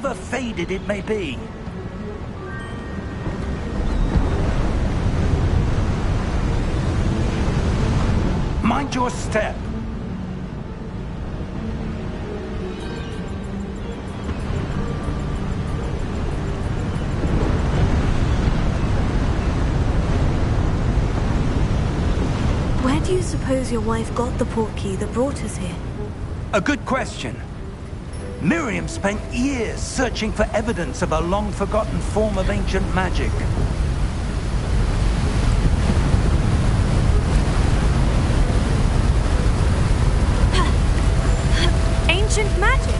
however faded it may be. Mind your step. Where do you suppose your wife got the portkey that brought us here? A good question. Miriam spent years searching for evidence of a long-forgotten form of ancient magic. Ancient magic?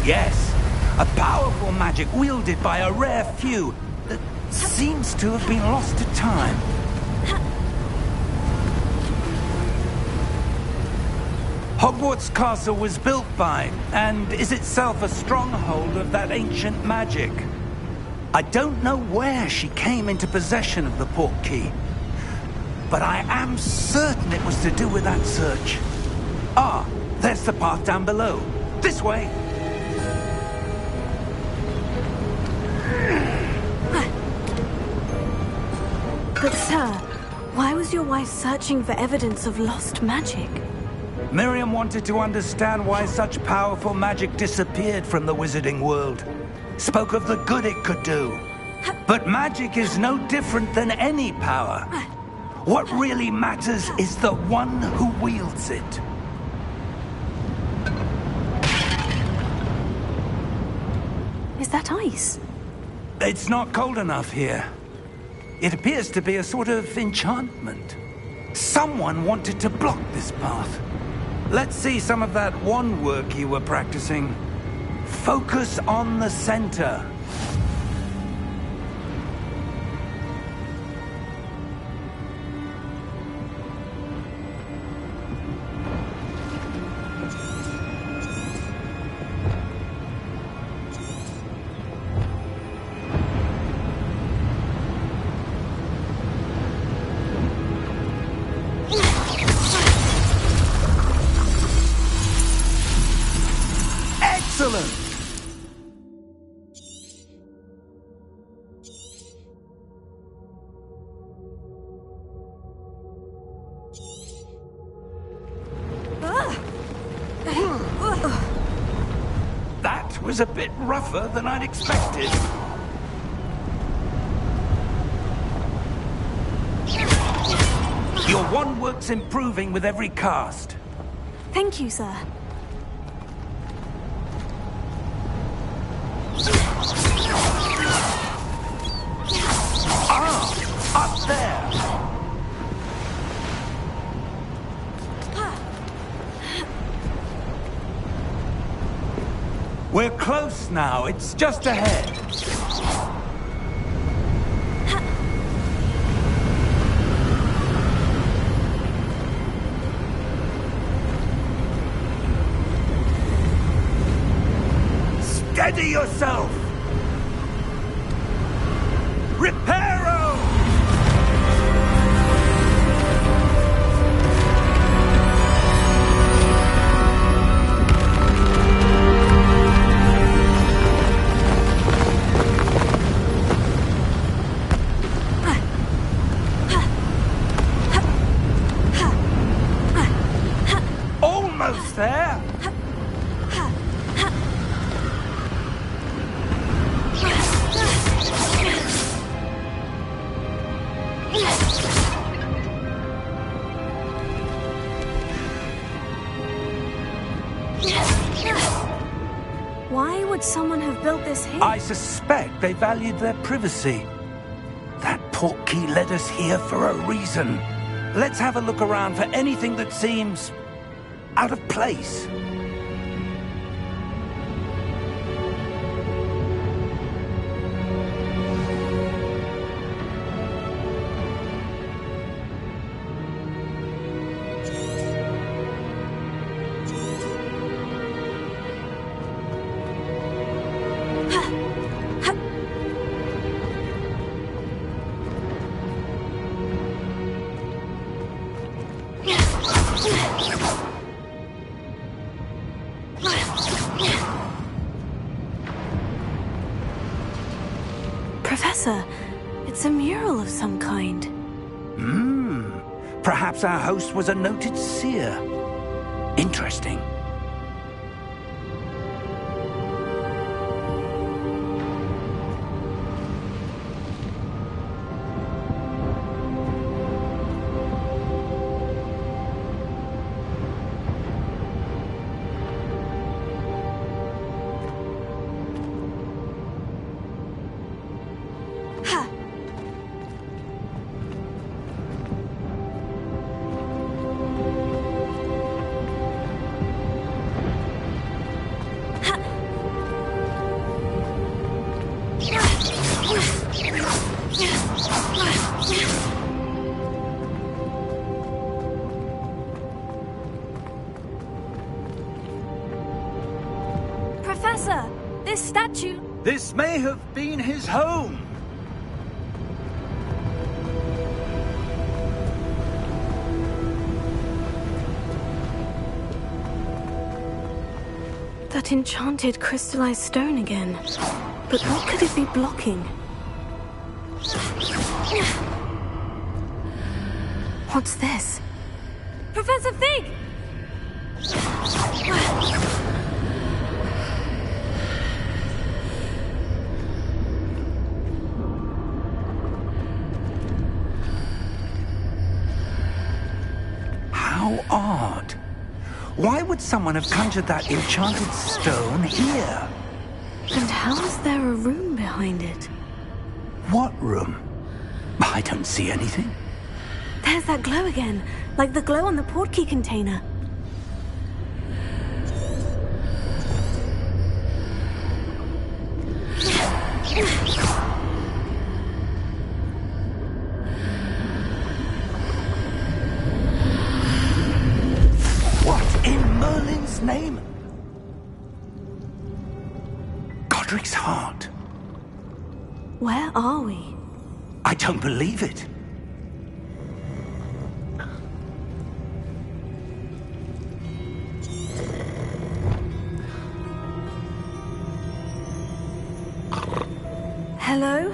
Yes, a powerful magic wielded by a rare few that seems to have been lost to time. Hogwarts Castle was built by, and is itself a stronghold of that ancient magic. I don't know where she came into possession of the portkey, but I am certain it was to do with that search. Ah, there's the path down below. This way. But sir, why was your wife searching for evidence of lost magic? Miriam wanted to understand why such powerful magic disappeared from the wizarding world. Spoke of the good it could do. But magic is no different than any power. What really matters is the one who wields it. Is that ice? It's not cold enough here. It appears to be a sort of enchantment. Someone wanted to block this path. Let's see some of that wand work you were practicing. Focus on the center. Excellent! That was a bit rougher than I'd expected. Your wand work's improving with every cast. Thank you, sir. Up there! We're close now. It's just ahead. Steady yourself! Reparo! Almost there! Why would someone have built this here? I suspect they valued their privacy. That portkey led us here for a reason. Let's have a look around for anything that seems out of place. Professor, it's a mural of some kind. Perhaps our host was a noted seer. Interesting. Professor, this statue... This may have been his home. That enchanted crystallized stone again. But what could it be blocking? What's this? Professor Fig! How odd. Why would someone have conjured that enchanted stone here? And how is there a room behind it? What room? I don't see anything. There's that glow again, like the glow on the portkey container. What in Merlin's name? Godric's heart. Where are we? I don't believe it. Hello?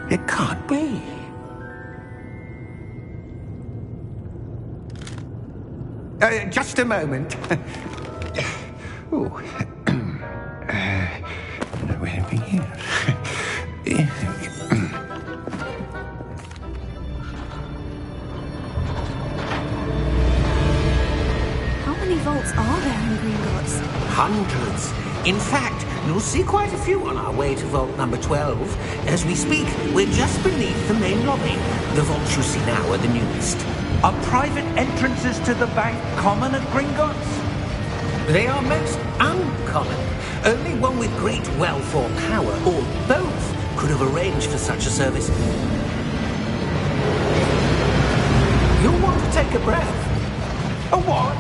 It can't be. Just a moment. Oh. Where are we here? How many vaults are there in Gringotts? Hundreds. In fact, you'll see quite a few on our way to vault number 12. As we speak, we're just beneath the main lobby. The vaults you see now are the newest. Are private entrances to the bank common at Gringotts? They are most uncommon. Only one with great wealth or power, or both, could have arranged for such a service. You'll want to take a breath. A what?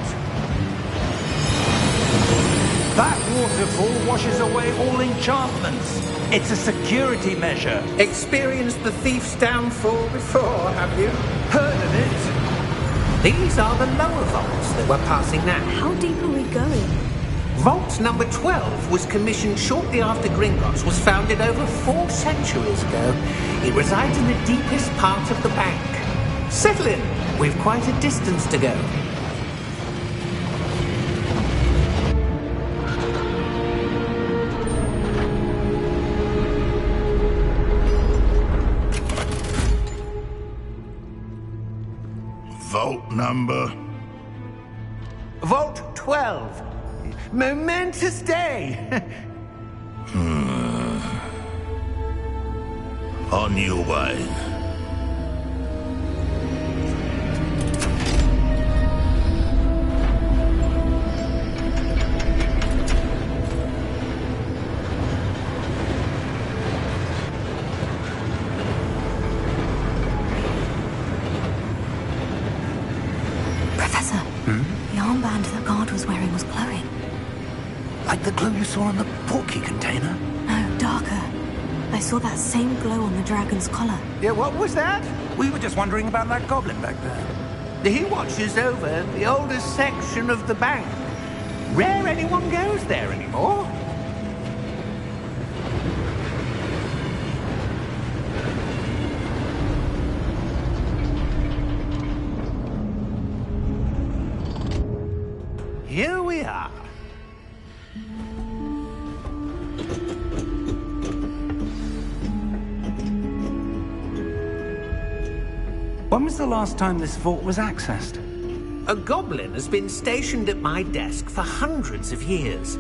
That waterfall washes away all enchantments. It's a security measure. Experienced the thief's downfall before, have you? Heard of it? These are the lower vaults that we're passing now. How deep are we going? Vault number 12 was commissioned shortly after Gringotts was founded over 4 centuries ago. It resides in the deepest part of the bank. Settle in. We've quite a distance to go. Vault number? Vault 12. Momentous day. On your way. Professor, the arm armband the guard was wearing was glowing. Like the glow you saw on the portkey container? No, darker. I saw that same glow on the dragon's collar. Yeah, what was that? We were just wondering about that goblin back there. He watches over the oldest section of the bank. Rare anyone goes there anymore. Here we are. When was the last time this vault was accessed? A goblin has been stationed at my desk for hundreds of years.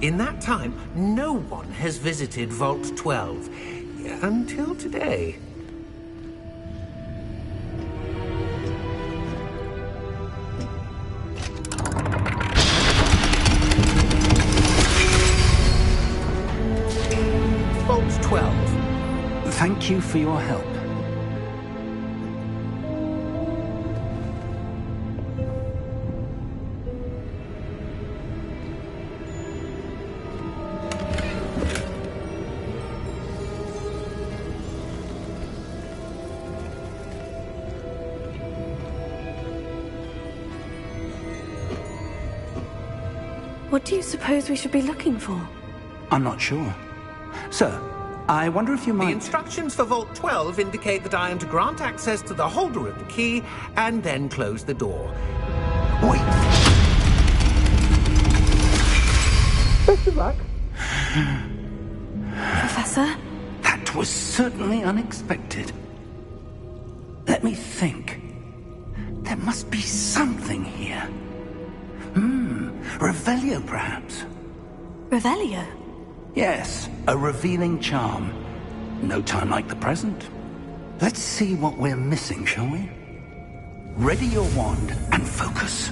In that time, no one has visited Vault 12 until today. Vault 12. Thank you for your help. What do you suppose we should be looking for? I'm not sure. Sir, I wonder if you The might... instructions for Vault 12 indicate that I am to grant access to the holder of the key and then close the door. Wait! Best of luck. Professor? That was certainly unexpected. Let me think. There must be something here. Revelio, perhaps? Revelio? Yes, a revealing charm. No time like the present. Let's see what we're missing, shall we? Ready your wand and focus.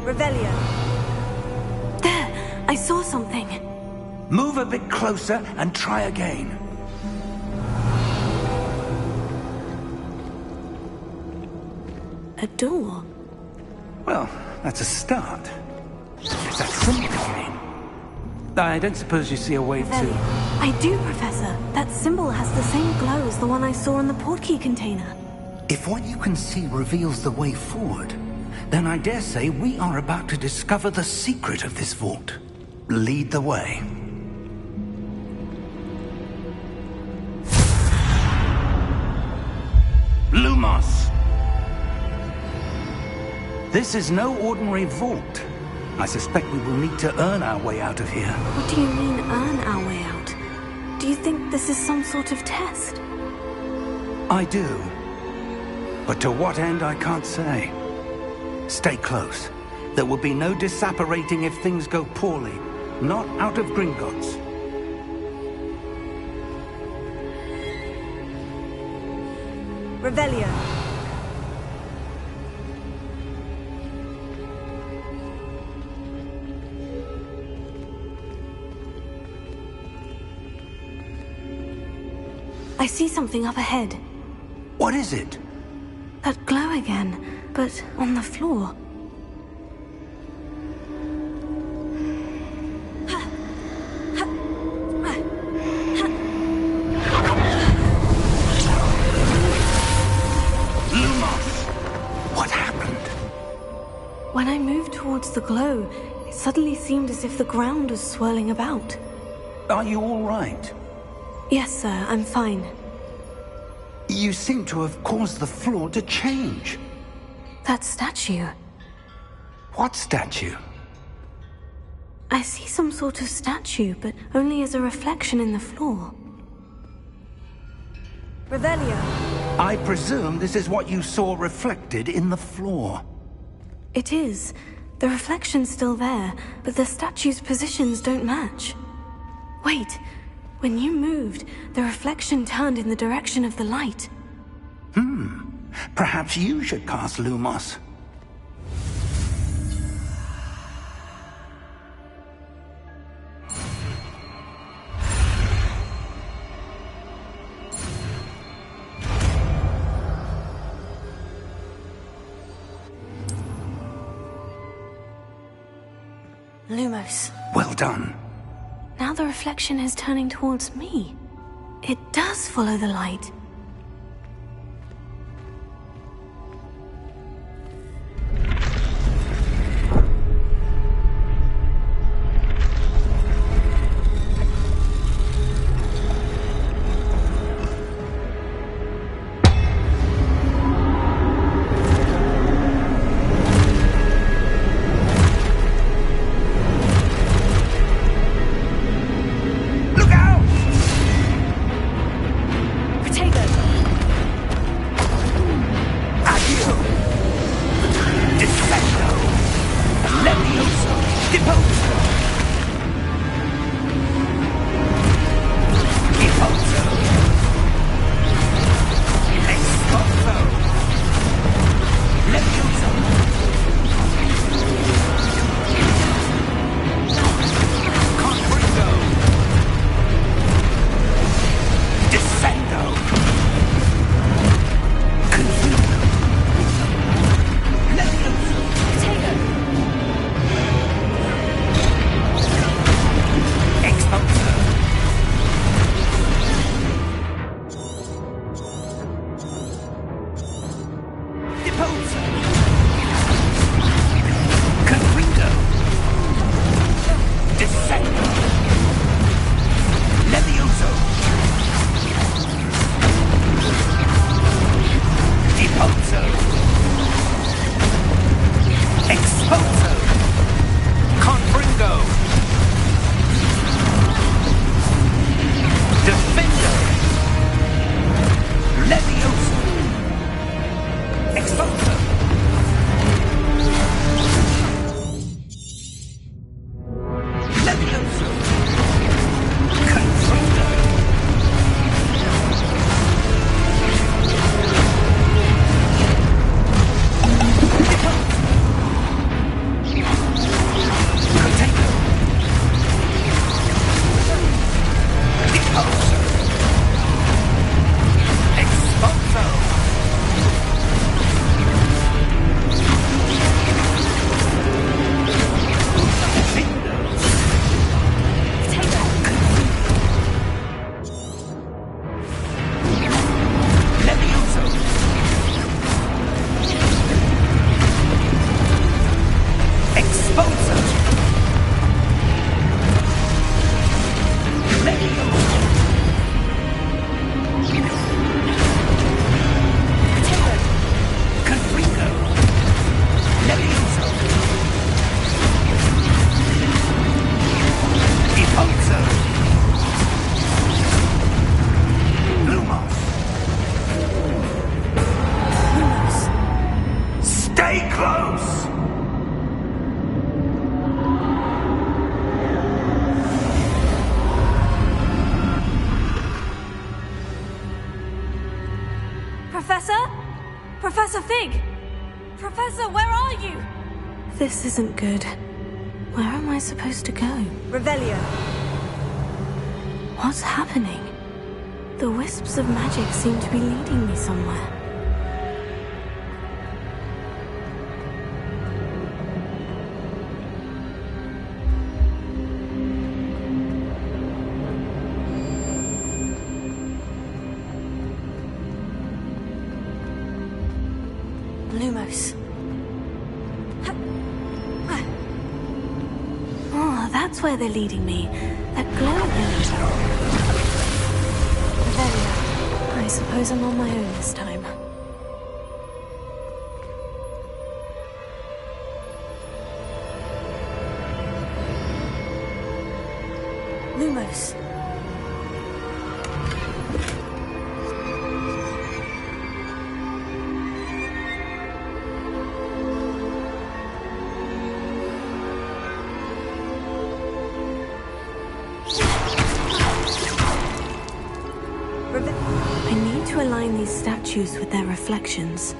Revelio. There! I saw something. Move a bit closer and try again. A door. Well, that's a start. Is that symbol you mean? I don't suppose you see a way Revelio. to... I do, Professor. That symbol has the same glow as the one I saw in the portkey container. If what you can see reveals the way forward, then I dare say we are about to discover the secret of this vault. Lead the way. Lumos! This is no ordinary vault. I suspect we will need to earn our way out of here. What do you mean, earn our way out? Do you think this is some sort of test? I do. But to what end, I can't say. Stay close. There will be no disapparating if things go poorly. Not out of Gringotts. Revelio. I see something up ahead. What is it? That glow again, but on the floor. Lumos! What happened? When I moved towards the glow, it suddenly seemed as if the ground was swirling about. Are you all right? Yes, sir, I'm fine. You seem to have caused the floor to change. That statue. What statue? I see some sort of statue, but only as a reflection in the floor. Revelio. I presume this is what you saw reflected in the floor. It is. The reflection's still there, but the statue's positions don't match. Wait. When you moved, the reflection turned in the direction of the light. Perhaps you should cast Lumos. Lumos. Well done. Now the reflection is turning towards me. It does follow the light. Professor? Professor Fig! Professor, where are you? This isn't good. Where am I supposed to go? Revelio. What's happening? The wisps of magic seem to be leading me somewhere. Lumos. Oh, that's where they're leading me. That glowing image. Revelio. I suppose I'm on my own this time. Lumos. these statues with their reflections?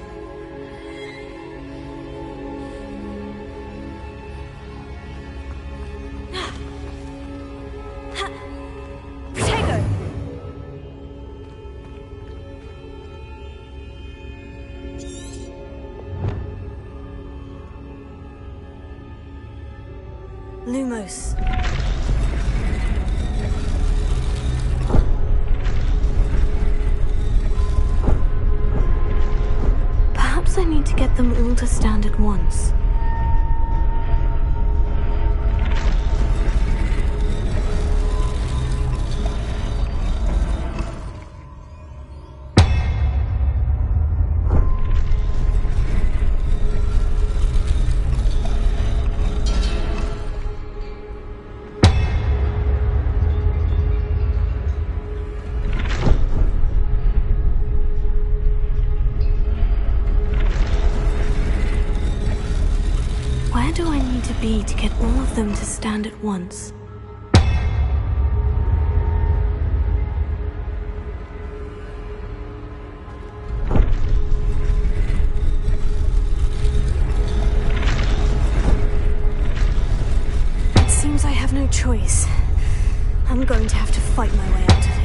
Lumos. Perhaps I need to get them all to stand at once. Where do I need to be to get all of them to stand at once? It seems I have no choice. I'm going to have to fight my way out of here.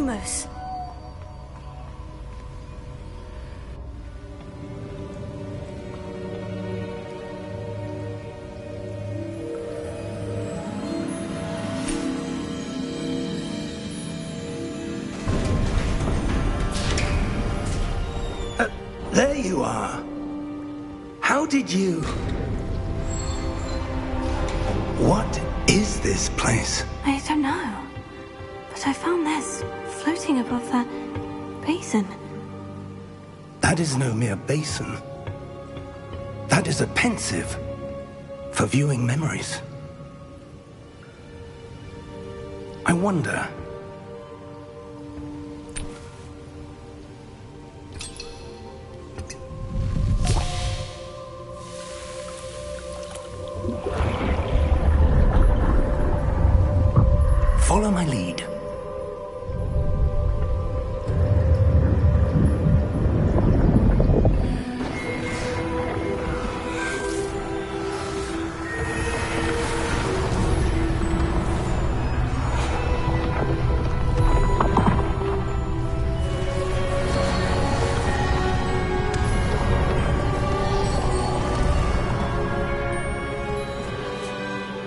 Almost. There you are. How did you... What is this place? I don't know. But I found this floating above that basin. That is no mere basin. That is a pensive for viewing memories. I wonder... Follow my lead.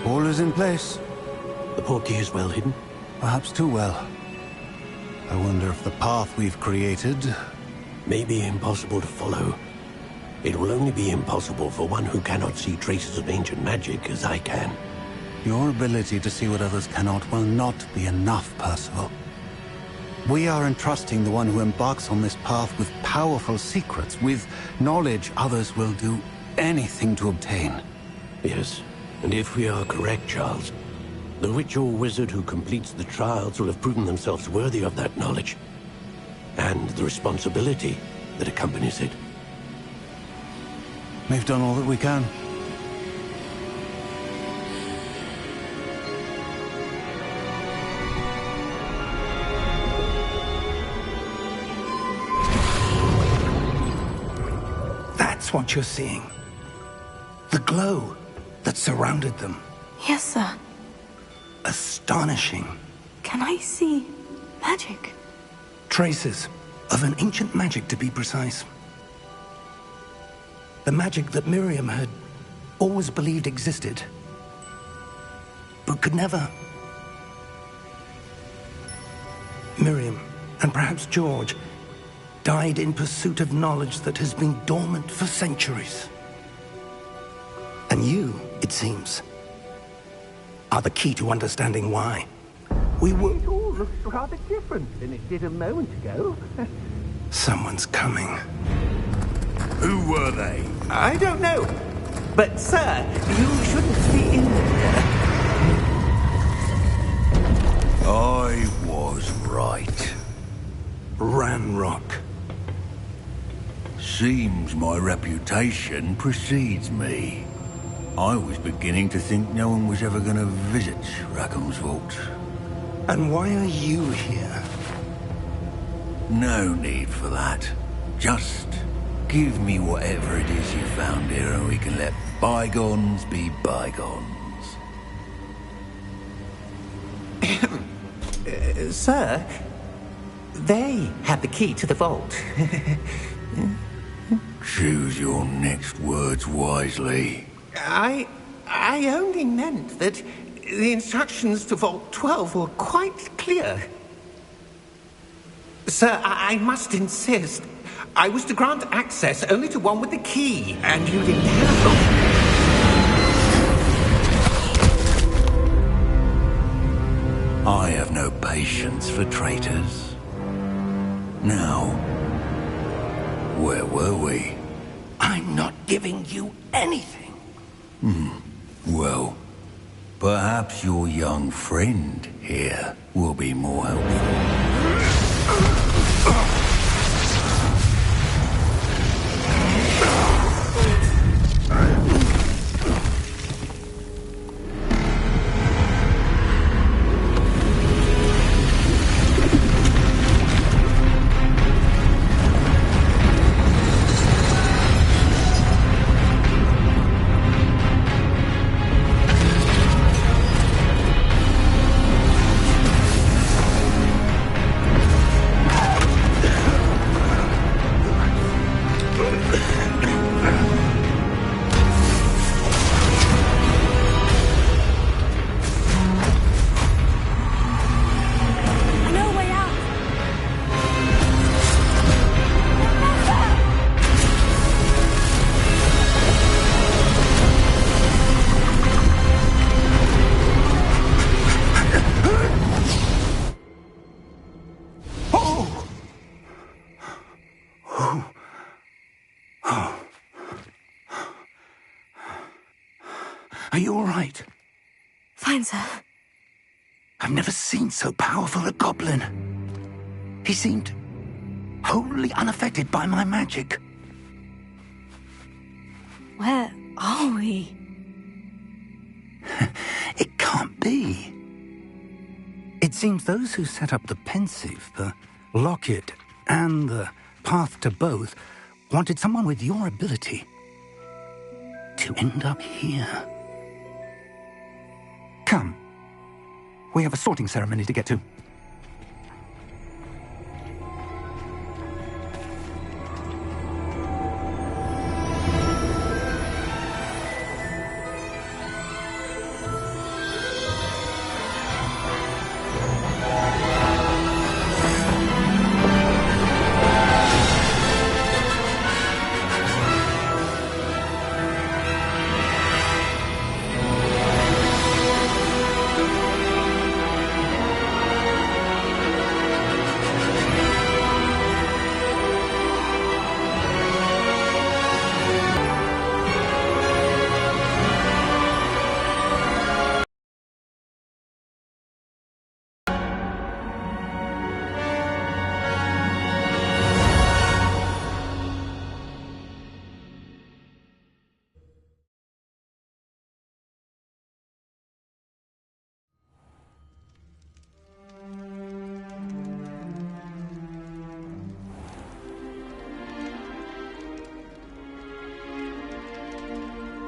All is in place. The portkey is well hidden. Perhaps too well. I wonder if the path we've created... May be impossible to follow. It will only be impossible for one who cannot see traces of ancient magic as I can. Your ability to see what others cannot will not be enough, Percival. We are entrusting the one who embarks on this path with powerful secrets, with knowledge others will do anything to obtain. Yes, and if we are correct, Charles, the witch or wizard who completes the trials will have proven themselves worthy of that knowledge, and the responsibility that accompanies it. We've done all that we can. That's what you're seeing. The glow that surrounded them. Yes, sir. Astonishing. Can I see magic? Traces of an ancient magic, to be precise. The magic that Miriam had always believed existed, but could never. Miriam, and perhaps George, died in pursuit of knowledge that has been dormant for centuries. And you, it seems, are the key to understanding why. We were... It all looks rather different than it did a moment ago. Someone's coming. Who were they? I don't know. But, sir, you shouldn't be in there. I was right. Ranrock. Seems my reputation precedes me. I was beginning to think no one was ever going to visit Rackham's vault. And why are you here? No need for that. Just give me whatever it is you found here and we can let bygones be bygones. Sir, they have the key to the vault. Choose your next words wisely. I only meant that the instructions to Vault 12 were quite clear. Sir, I must insist. I was to grant access only to one with the key, and you didn't have them. I have no patience for traitors. Now, where were we? I'm not giving you anything. Well, perhaps your young friend here will be more helpful. Are you all right? Fine, sir. I've never seen so powerful a goblin. He seemed wholly unaffected by my magic. Where are we? It can't be. It seems those who set up the pensive, the locket, and the path to both wanted someone with your ability to end up here. Come. We have a sorting ceremony to get to.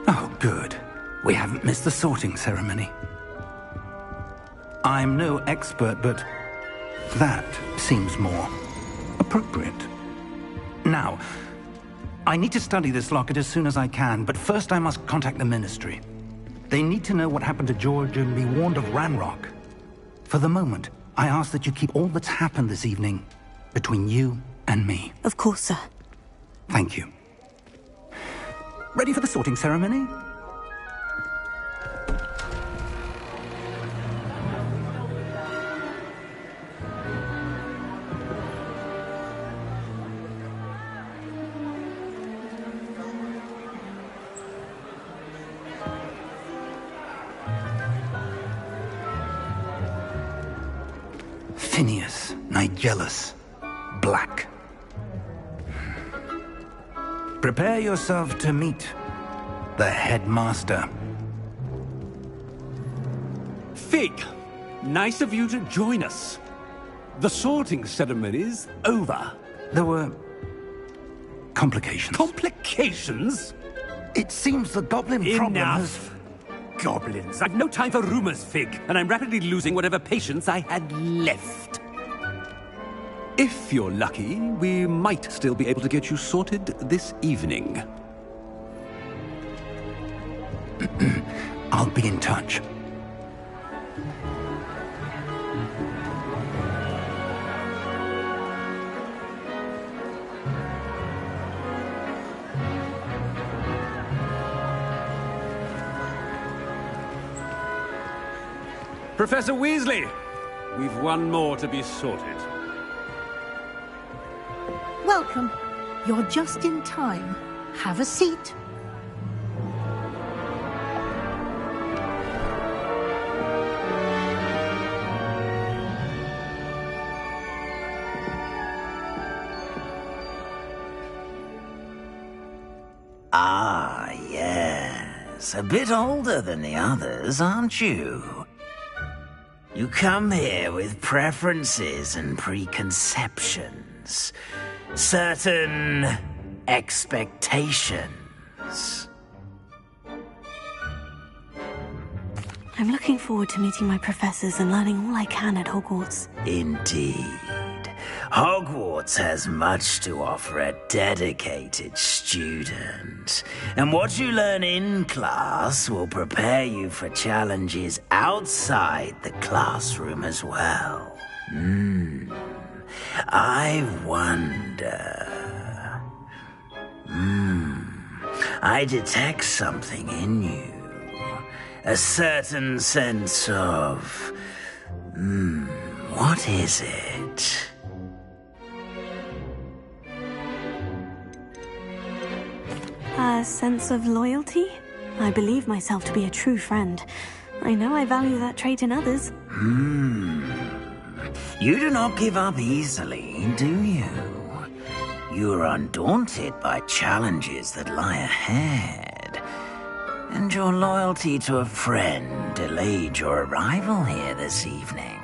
Oh, good. We haven't missed the sorting ceremony. I'm no expert, but that seems more appropriate. Now, I need to study this locket as soon as I can, but first I must contact the Ministry. They need to know what happened to George and be warned of Ranrock. For the moment, I ask that you keep all that's happened this evening between you and me. Of course, sir. Thank you. Ready for the sorting ceremony? Phineas, Nigellus, Black. Prepare yourself to meet the headmaster. Fig, nice of you to join us. The sorting ceremony's over. There were complications. Complications? It seems the goblin problem has... Enough! Goblins. I've no time for rumors, Fig, and I'm rapidly losing whatever patience I had left. If you're lucky, we might still be able to get you sorted this evening. I'll be in touch. Professor Weasley, we've one more to be sorted. Welcome. You're just in time. Have a seat. Ah, yes. A bit older than the others, aren't you? You come here with preferences and preconceptions. Certain expectations. I'm looking forward to meeting my professors and learning all I can at Hogwarts. Indeed. Hogwarts has much to offer a dedicated student. And what you learn in class will prepare you for challenges outside the classroom as well. I wonder... I detect something in you. A certain sense of... what is it? A sense of loyalty? I believe myself to be a true friend. I know I value that trait in others. You do not give up easily, do you? You are undaunted by challenges that lie ahead. And your loyalty to a friend delayed your arrival here this evening.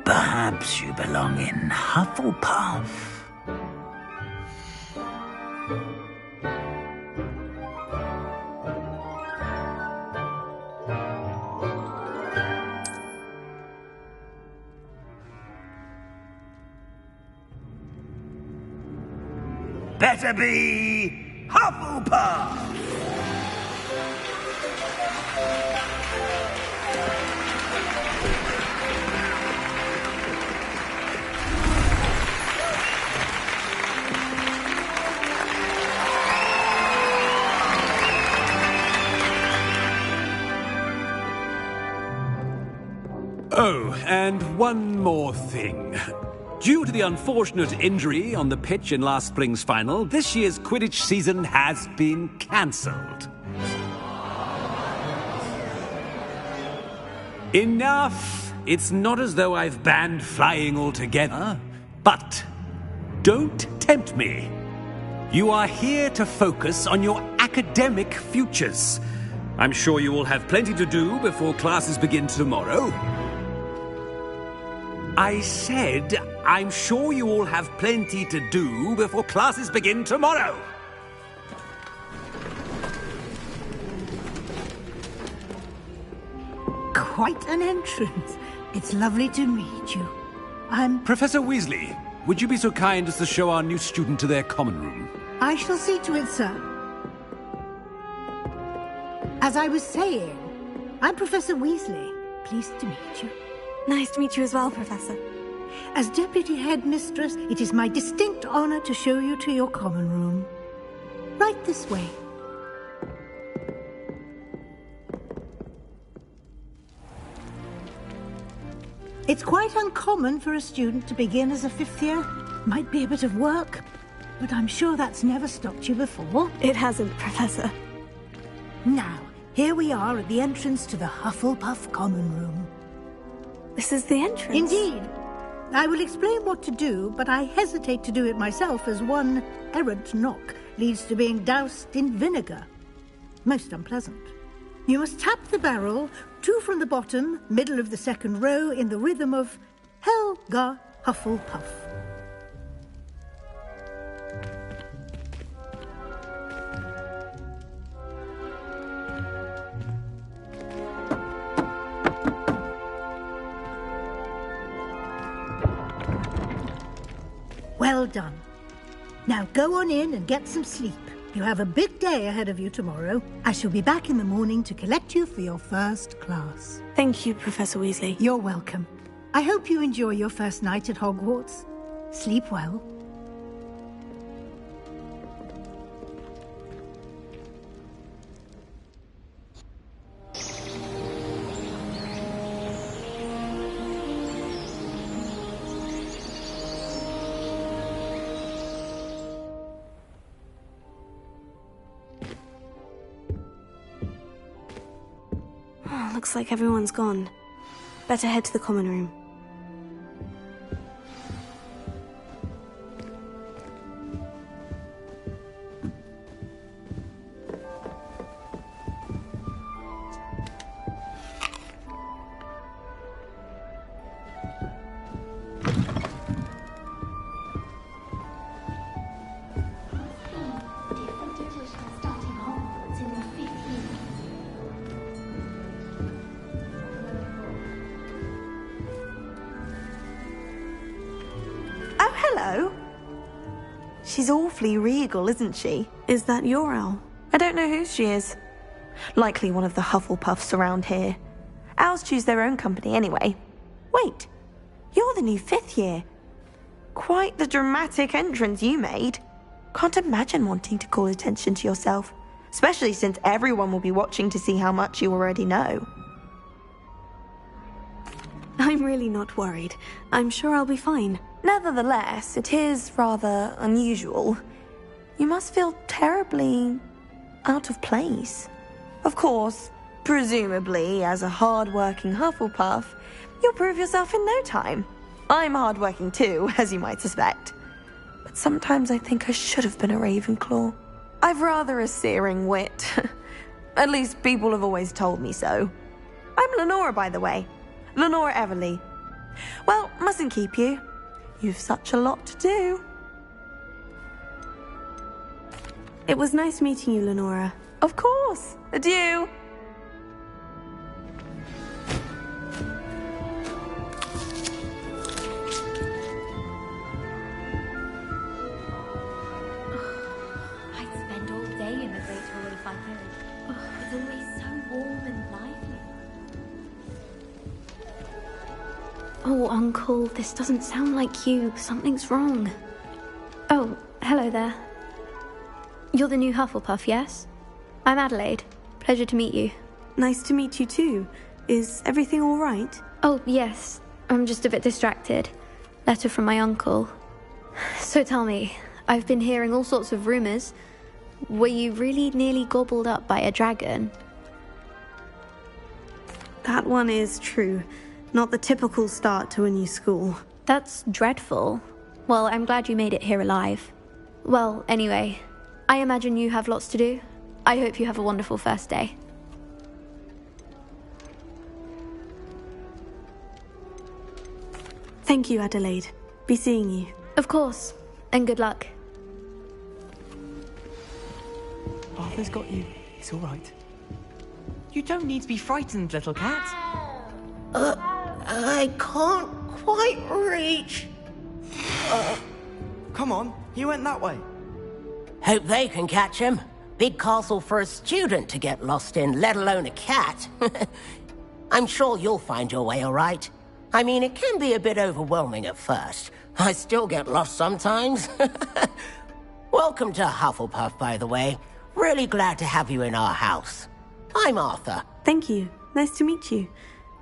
Perhaps you belong in Hufflepuff. Better be Hufflepuff! Oh, and one more thing. Due to the unfortunate injury on the pitch in last spring's final, this year's Quidditch season has been cancelled. Enough! It's not as though I've banned flying altogether, but don't tempt me. You are here to focus on your academic futures. I'm sure you will have plenty to do before classes begin tomorrow. I said, I'm sure you all have plenty to do before classes begin tomorrow. Quite an entrance. It's lovely to meet you. I'm... Professor Weasley, would you be so kind as to show our new student to their common room? I shall see to it, sir. As I was saying, I'm Professor Weasley. Pleased to meet you. Nice to meet you as well, Professor. As Deputy Headmistress, it is my distinct honor to show you to your common room. Right this way. It's quite uncommon for a student to begin as a fifth year. Might be a bit of work, but I'm sure that's never stopped you before. It hasn't, Professor. Now, here we are at the entrance to the Hufflepuff common room. This is the entrance? Indeed. I will explain what to do, but I hesitate to do it myself as one errant knock leads to being doused in vinegar. Most unpleasant. You must tap the barrel, 2 from the bottom, middle of the second row, in the rhythm of Helga Hufflepuff. Well done. Now go on in and get some sleep. You have a big day ahead of you tomorrow. I shall be back in the morning to collect you for your first class. Thank you, Professor Weasley. You're welcome. I hope you enjoy your first night at Hogwarts. Sleep well. Looks like everyone's gone. Better head to the common room. Hello. She's awfully regal, isn't she? Is that your owl? I don't know who she is. Likely one of the Hufflepuffs around here. Owls choose their own company anyway. Wait, you're the new 5th year. Quite the dramatic entrance you made. Can't imagine wanting to call attention to yourself, especially since everyone will be watching to see how much you already know. I'm really not worried. I'm sure I'll be fine. Nevertheless, it is rather unusual. You must feel terribly out of place. Of course, presumably, as a hard-working Hufflepuff, you'll prove yourself in no time. I'm hard-working too, as you might suspect. But sometimes I think I should have been a Ravenclaw. I've rather a searing wit. At least people have always told me so. I'm Lenora, by the way. Lenora Everly. Well, mustn't keep you. You've such a lot to do. It was nice meeting you, Lenora. Of course. Adieu. I'd spend all day in the Great Hall if I could. It's always so warm and lively. Oh, Uncle, this doesn't sound like you. Something's wrong. Oh, hello there. You're the new Hufflepuff, yes? I'm Adelaide. Pleasure to meet you. Nice to meet you too. Is everything all right? Oh, yes. I'm just a bit distracted. Letter from my uncle. So tell me, I've been hearing all sorts of rumors. Were you really nearly gobbled up by a dragon? That one is true. Not the typical start to a new school. That's dreadful. Well, I'm glad you made it here alive. Well, anyway, I imagine you have lots to do. I hope you have a wonderful first day. Thank you, Adelaide. Be seeing you. Of course, and good luck. Arthur's got you. It's all right. You don't need to be frightened, little cat. I can't quite reach. Come on, he went that way. Hope they can catch him. Big castle for a student to get lost in, let alone a cat. I'm sure you'll find your way all right. I mean, it can be a bit overwhelming at first. I still get lost sometimes. Welcome to Hufflepuff, by the way. Really glad to have you in our house. I'm Arthur. Thank you. Nice to meet you.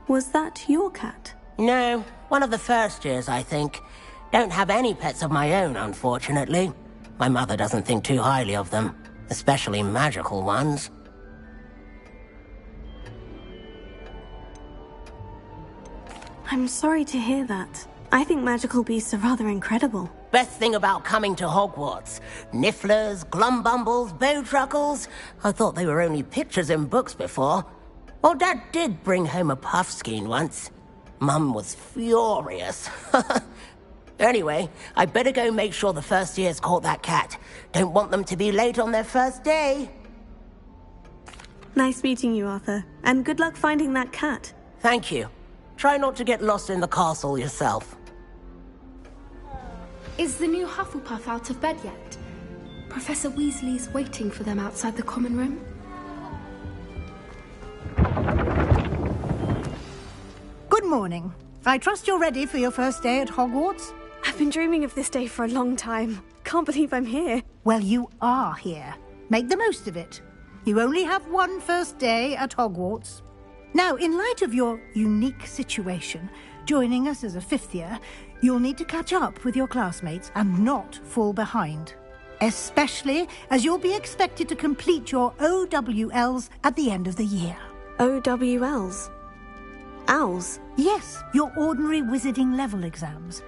Was that your cat? No, one of the first years, I think. Don't have any pets of my own, unfortunately. My mother doesn't think too highly of them, especially magical ones. I'm sorry to hear that. I think magical beasts are rather incredible. Best thing about coming to Hogwarts. Nifflers, glumbumbles, bowtruckles. I thought they were only pictures in books before. Well, Dad did bring home a puffskein once. Mum was furious. Anyway, I better go make sure the first years caught that cat. Don't want them to be late on their first day. Nice meeting you, Arthur. And good luck finding that cat. Thank you. Try not to get lost in the castle yourself. Is the new Hufflepuff out of bed yet? Professor Weasley's waiting for them outside the common room. Good morning. I trust you're ready for your first day at Hogwarts? I've been dreaming of this day for a long time. Can't believe I'm here. Well, you are here. Make the most of it. You only have one first day at Hogwarts. Now, in light of your unique situation, joining us as a fifth year, you'll need to catch up with your classmates and not fall behind. Especially as you'll be expected to complete your OWLs at the end of the year. OWLs? Owls? Yes, your ordinary wizarding level exams.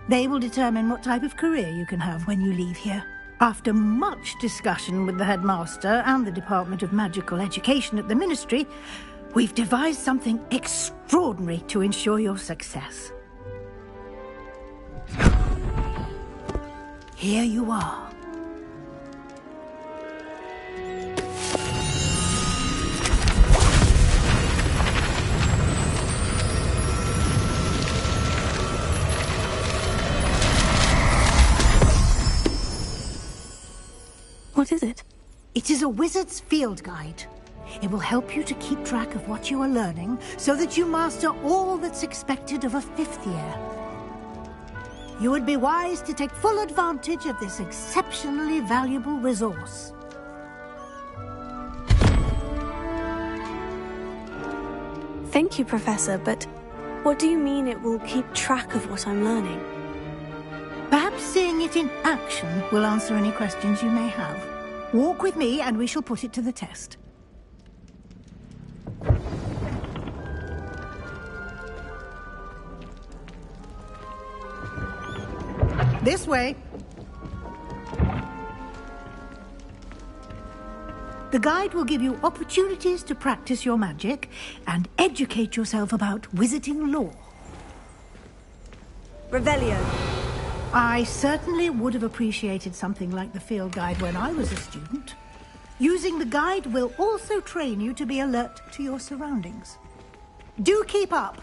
They will determine what type of career you can have when you leave here. After much discussion with the headmaster and the Department of Magical Education at the Ministry, we've devised something extraordinary to ensure your success. Here you are. What is it? It is a wizard's field guide. It will help you to keep track of what you are learning so that you master all that's expected of a fifth year. You would be wise to take full advantage of this exceptionally valuable resource. Thank you, Professor, but what do you mean it will keep track of what I'm learning? Perhaps seeing it in action will answer any questions you may have. Walk with me and we shall put it to the test. This way. The guide will give you opportunities to practice your magic and educate yourself about wizarding lore. Revelio. I certainly would have appreciated something like the field guide when I was a student. Using the guide will also train you to be alert to your surroundings. Do keep up.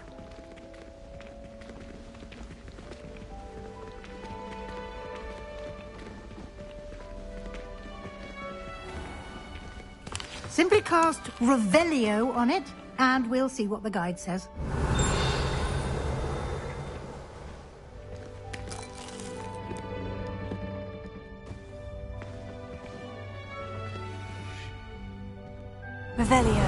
Simply cast Revelio on it, and we'll see what the guide says. Revelio.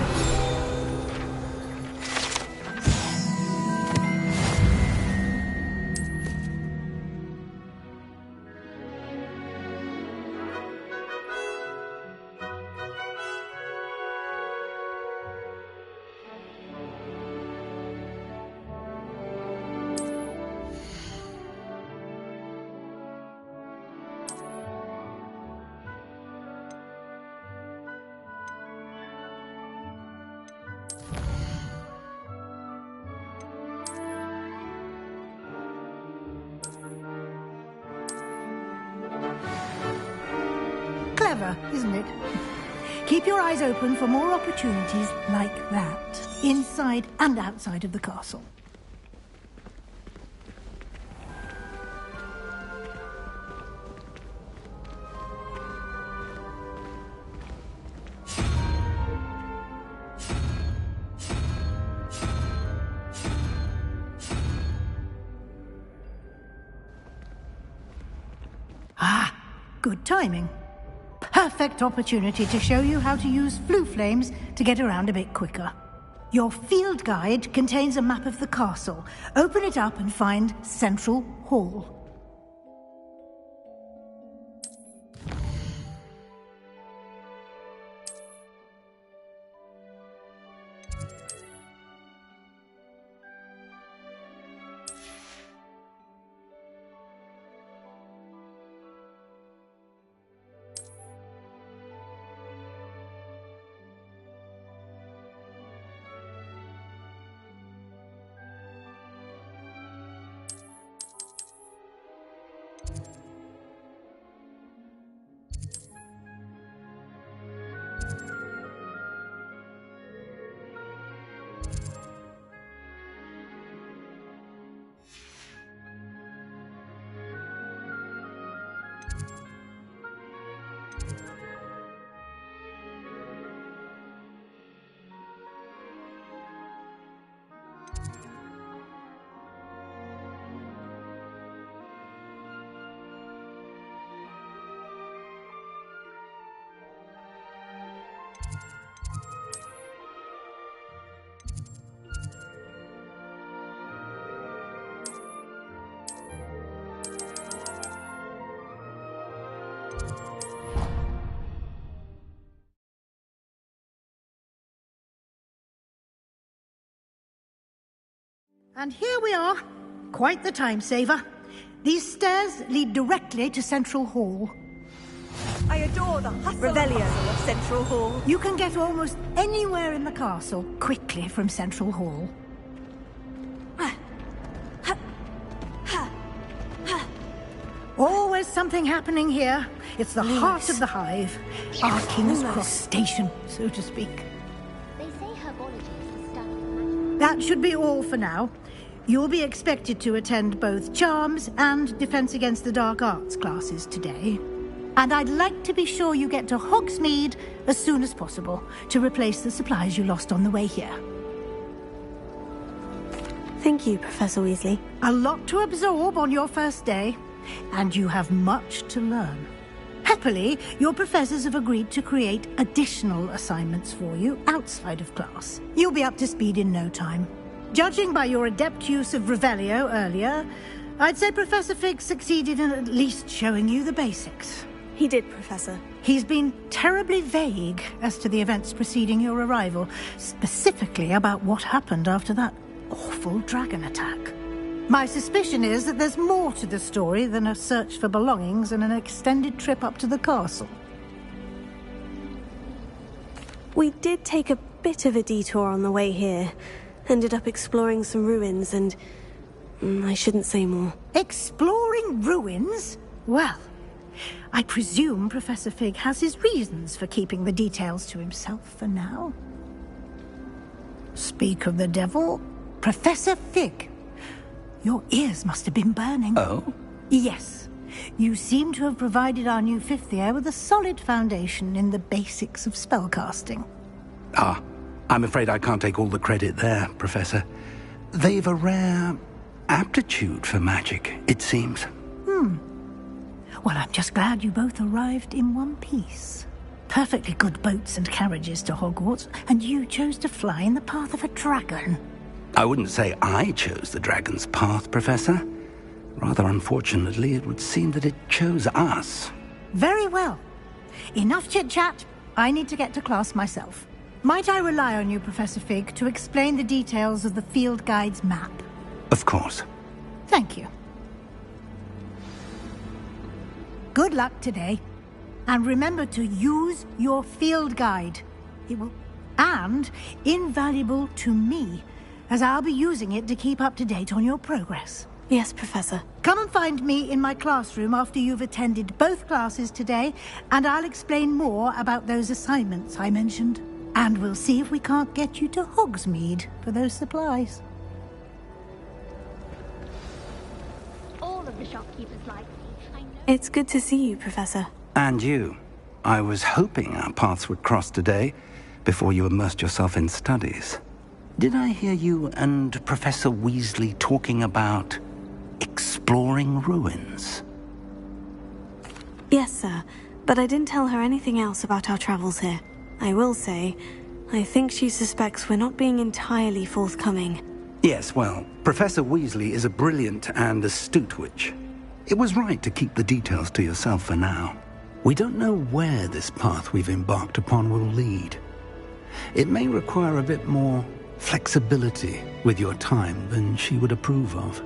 Clever, isn't it? Keep your eyes open for more opportunities like that, inside and outside of the castle. Ah, good timing. Perfect opportunity to show you how to use flue flames to get around a bit quicker. Your field guide contains a map of the castle. Open it up and find Central Hall. And here we are. Quite the time saver. These stairs lead directly to Central Hall. I adore the hustle and bustle of Central Hall. You can get almost anywhere in the castle quickly from Central Hall. Always something happening here. It's the heart of the hive. Our King's Cross station, so to speak. They say herbology is the study of magic. That should be all for now. You'll be expected to attend both Charms and Defense Against the Dark Arts classes today. And I'd like to be sure you get to Hogsmeade as soon as possible to replace the supplies you lost on the way here. Thank you, Professor Weasley. A lot to absorb on your first day, and you have much to learn. Happily, your professors have agreed to create additional assignments for you outside of class. You'll be up to speed in no time. Judging by your adept use of Revelio earlier, I'd say Professor Fig succeeded in at least showing you the basics. He did, Professor. He's been terribly vague as to the events preceding your arrival, specifically about what happened after that awful dragon attack. My suspicion is that there's more to the story than a search for belongings and an extended trip up to the castle. We did take a bit of a detour on the way here. Ended up exploring some ruins and... I shouldn't say more. Exploring ruins? Well, I presume Professor Fig has his reasons for keeping the details to himself for now. Speak of the devil, Professor Fig. Your ears must have been burning. Oh? Yes. You seem to have provided our new fifth year with a solid foundation in the basics of spellcasting. Ah, I'm afraid I can't take all the credit there, Professor. They've a rare aptitude for magic, it seems. Well, I'm just glad you both arrived in one piece. Perfectly good boats and carriages to Hogwarts, and you chose to fly in the path of a dragon. I wouldn't say I chose the dragon's path, Professor. Rather unfortunately, it would seem that it chose us. Very well. Enough chit-chat. I need to get to class myself. Might I rely on you, Professor Fig, to explain the details of the field guide's map? Of course. Thank you. Good luck today. And remember to use your field guide. It will... and invaluable to me, as I'll be using it to keep up to date on your progress. Yes, Professor. Come and find me in my classroom after you've attended both classes today, and I'll explain more about those assignments I mentioned. And we'll see if we can't get you to Hogsmeade for those supplies. All of the shopkeepers like me. I know. It's good to see you, Professor. And you. I was hoping our paths would cross today, before you immersed yourself in studies. Did I hear you and Professor Weasley talking about exploring ruins? Yes, sir. But I didn't tell her anything else about our travels here. I will say, I think she suspects we're not being entirely forthcoming. Yes, well, Professor Weasley is a brilliant and astute witch. It was right to keep the details to yourself for now. We don't know where this path we've embarked upon will lead. It may require a bit more flexibility with your time than she would approve of.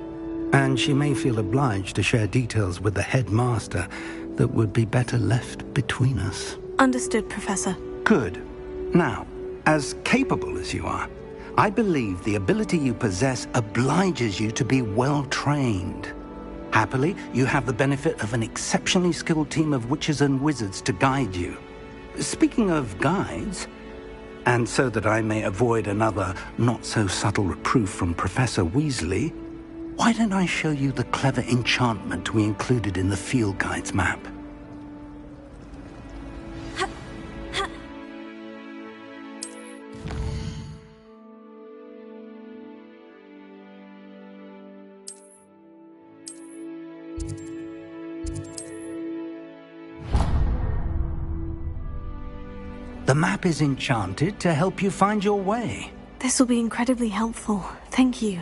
And she may feel obliged to share details with the headmaster that would be better left between us. Understood, Professor. Good. Now, as capable as you are, I believe the ability you possess obliges you to be well-trained. Happily, you have the benefit of an exceptionally skilled team of witches and wizards to guide you. Speaking of guides, and so that I may avoid another not-so-subtle reproof from Professor Weasley, why don't I show you the clever enchantment we included in the field guide's map? The map is enchanted to help you find your way. This will be incredibly helpful. Thank you.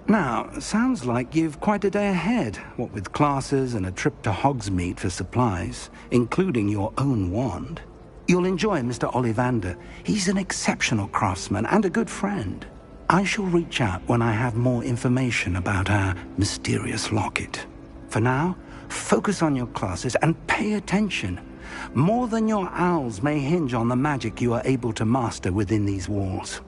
Now, sounds like you've quite a day ahead, what with classes and a trip to Hogsmeade for supplies, including your own wand. You'll enjoy Mr. Ollivander. He's an exceptional craftsman and a good friend. I shall reach out when I have more information about our mysterious locket. For now, focus on your classes and pay attention. More than your owls may hinge on the magic you are able to master within these walls.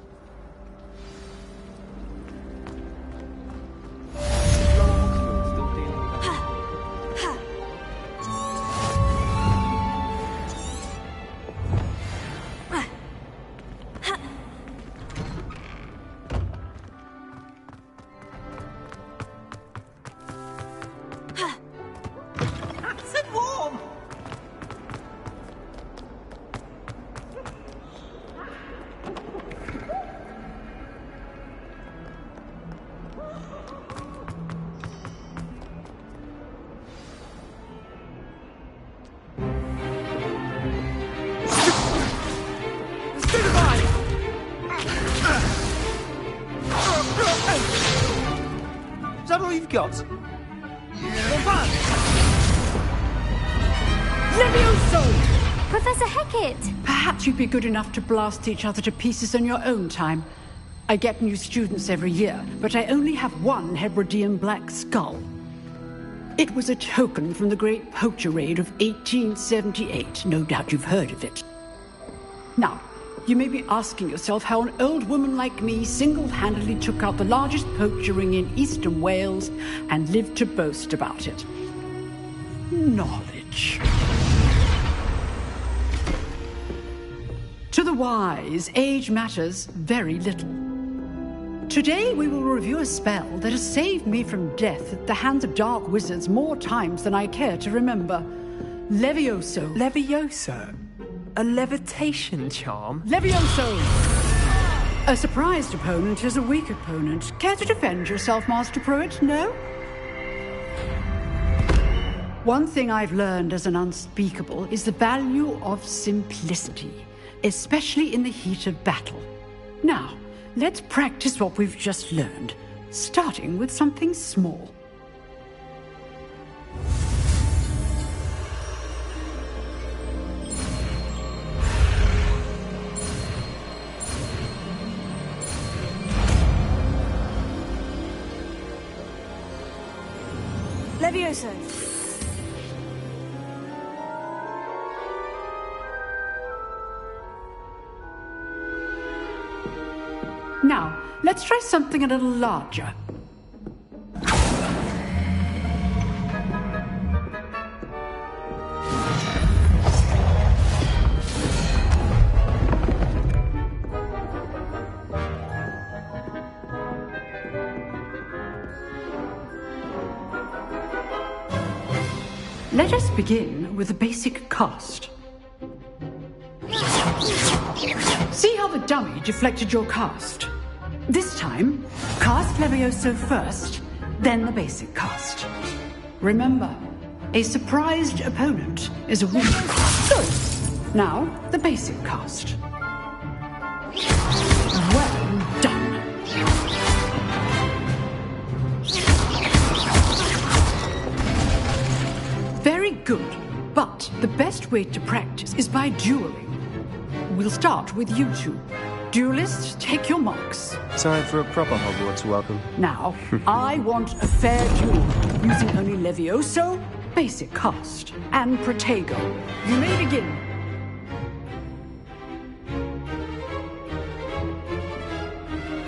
Is that all you've got? Professor Hecat! Perhaps you'd be good enough to blast each other to pieces on your own time. I get new students every year, but I only have one Hebridean black skull. It was a token from the Great Poacher Raid of 1878. No doubt you've heard of it. Now, you may be asking yourself how an old woman like me single-handedly took out the largest poacher ring in eastern Wales and lived to boast about it. Knowledge. To the wise, age matters very little. Today we will review a spell that has saved me from death at the hands of dark wizards more times than I care to remember. Levioso. Levioso? A levitation charm? Levioso! A surprised opponent is a weak opponent. Care to defend yourself, Master Pruitt? No? One thing I've learned as an unspeakable is the value of simplicity, especially in the heat of battle. Now, let's practice what we've just learned, starting with something small. Levioso. Now, let's try something a little larger. Let us begin with the basic cast. See how the dummy deflected your cast? This time, cast Levioso first, then the basic cast. Remember, a surprised opponent is a weak. Good. Now, the basic cast. Well done. Very good, but the best way to practice is by dueling. We'll start with you two. Duelists, take your marks. Time for a proper Hogwarts welcome. Now, I want a fair duel, using only Levioso, basic cast, and Protego. You may begin.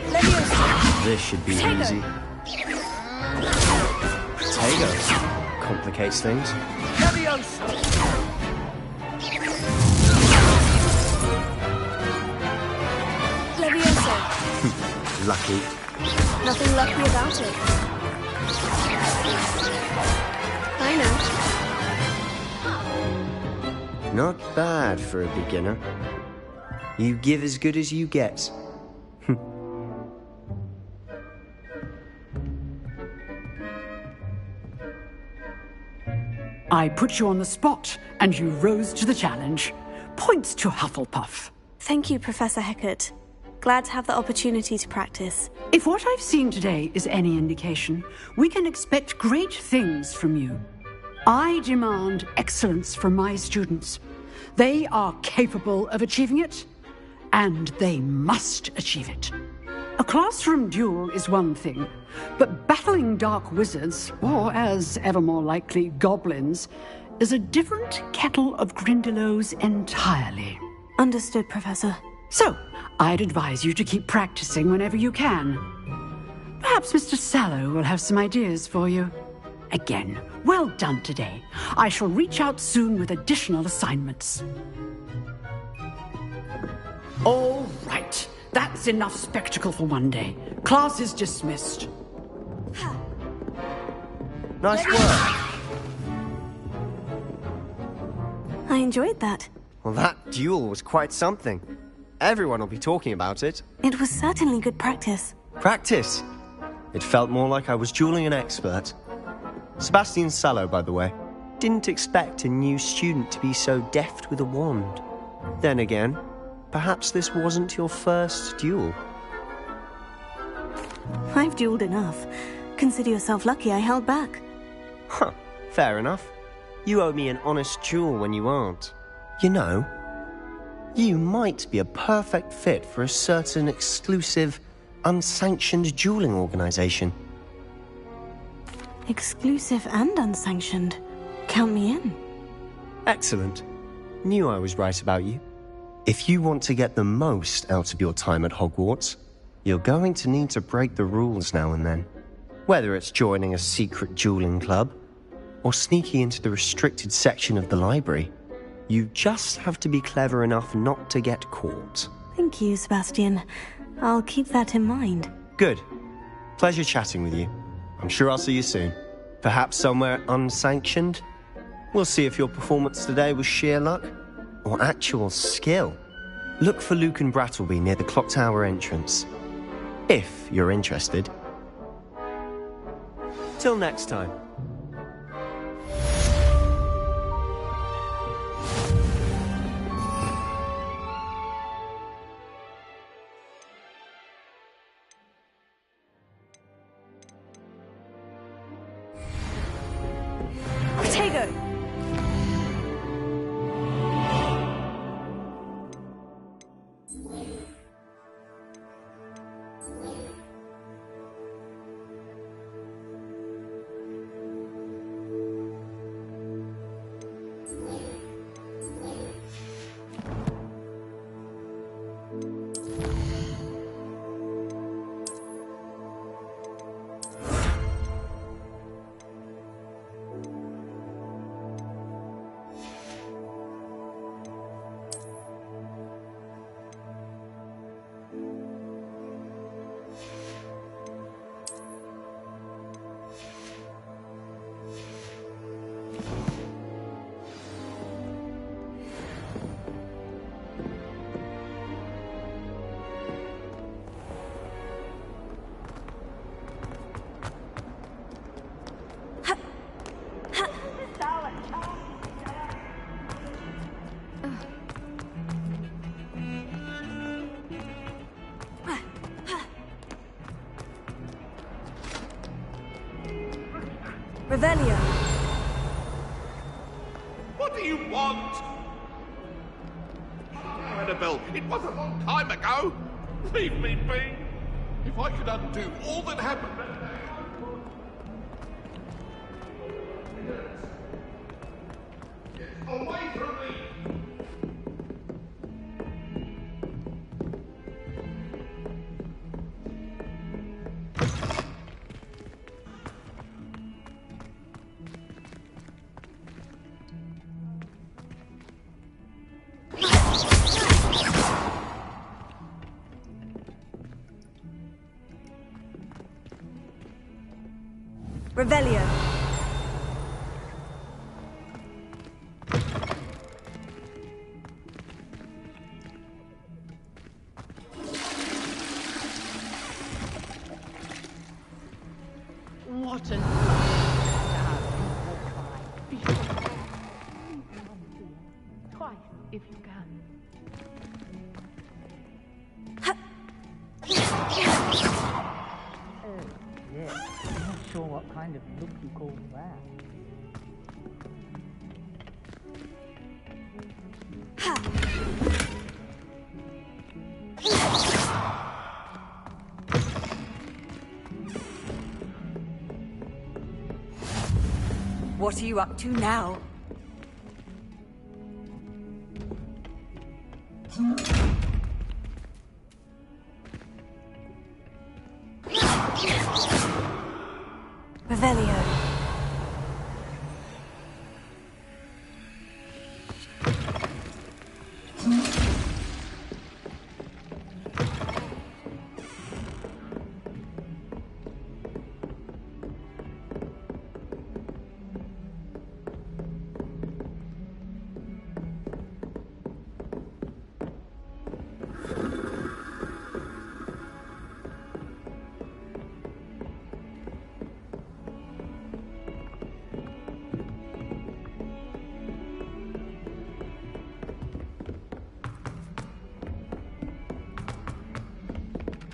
Levioso. This should be Protego. easy. Protego. Complicates things. Levioso. Levioso. Lucky. Nothing lucky about it. I know. Not bad for a beginner. You give as good as you get. I put you on the spot, and you rose to the challenge. Points to Hufflepuff. Thank you, Professor Hecat. Glad to have the opportunity to practice. If what I've seen today is any indication, we can expect great things from you. I demand excellence from my students. They are capable of achieving it, and they must achieve it. A classroom duel is one thing, but battling dark wizards, or as ever more likely, goblins, is a different kettle of Grindylows entirely. Understood, Professor. So, I'd advise you to keep practicing whenever you can. Perhaps Mr. Sallow will have some ideas for you. Again, well done today. I shall reach out soon with additional assignments. All right. That's enough spectacle for one day. Class is dismissed. Nice work. I enjoyed that. Well, that duel was quite something. Everyone will be talking about it. It was certainly good practice. Practice? It felt more like I was dueling an expert. Sebastian Sallow, by the way. Didn't expect a new student to be so deft with a wand. Then again, perhaps this wasn't your first duel. I've dueled enough. Consider yourself lucky I held back. Huh, fair enough. You owe me an honest duel when you aren't. You know, you might be a perfect fit for a certain exclusive unsanctioned dueling organization. Exclusive and unsanctioned. Count me in. Excellent. Knew I was right about you. If you want to get the most out of your time at Hogwarts, you're going to need to break the rules now and then. Whether it's joining a secret dueling club, or sneaking into the restricted section of the library, you just have to be clever enough not to get caught. Thank you, Sebastian. I'll keep that in mind. Good. Pleasure chatting with you. I'm sure I'll see you soon. Perhaps somewhere unsanctioned? We'll see if your performance today was sheer luck or actual skill. Look for Luke and Brattleby near the clock tower entrance, if you're interested. Till next time. Revelio. What do you want? Annabelle, it was a long time ago. Leave me be. If I could undo all that happened that day. Get away from me! Revelio. What an... Twice, if you can. Yeah, I'm not sure what kind of look you call that. What are you up to now? Revelio.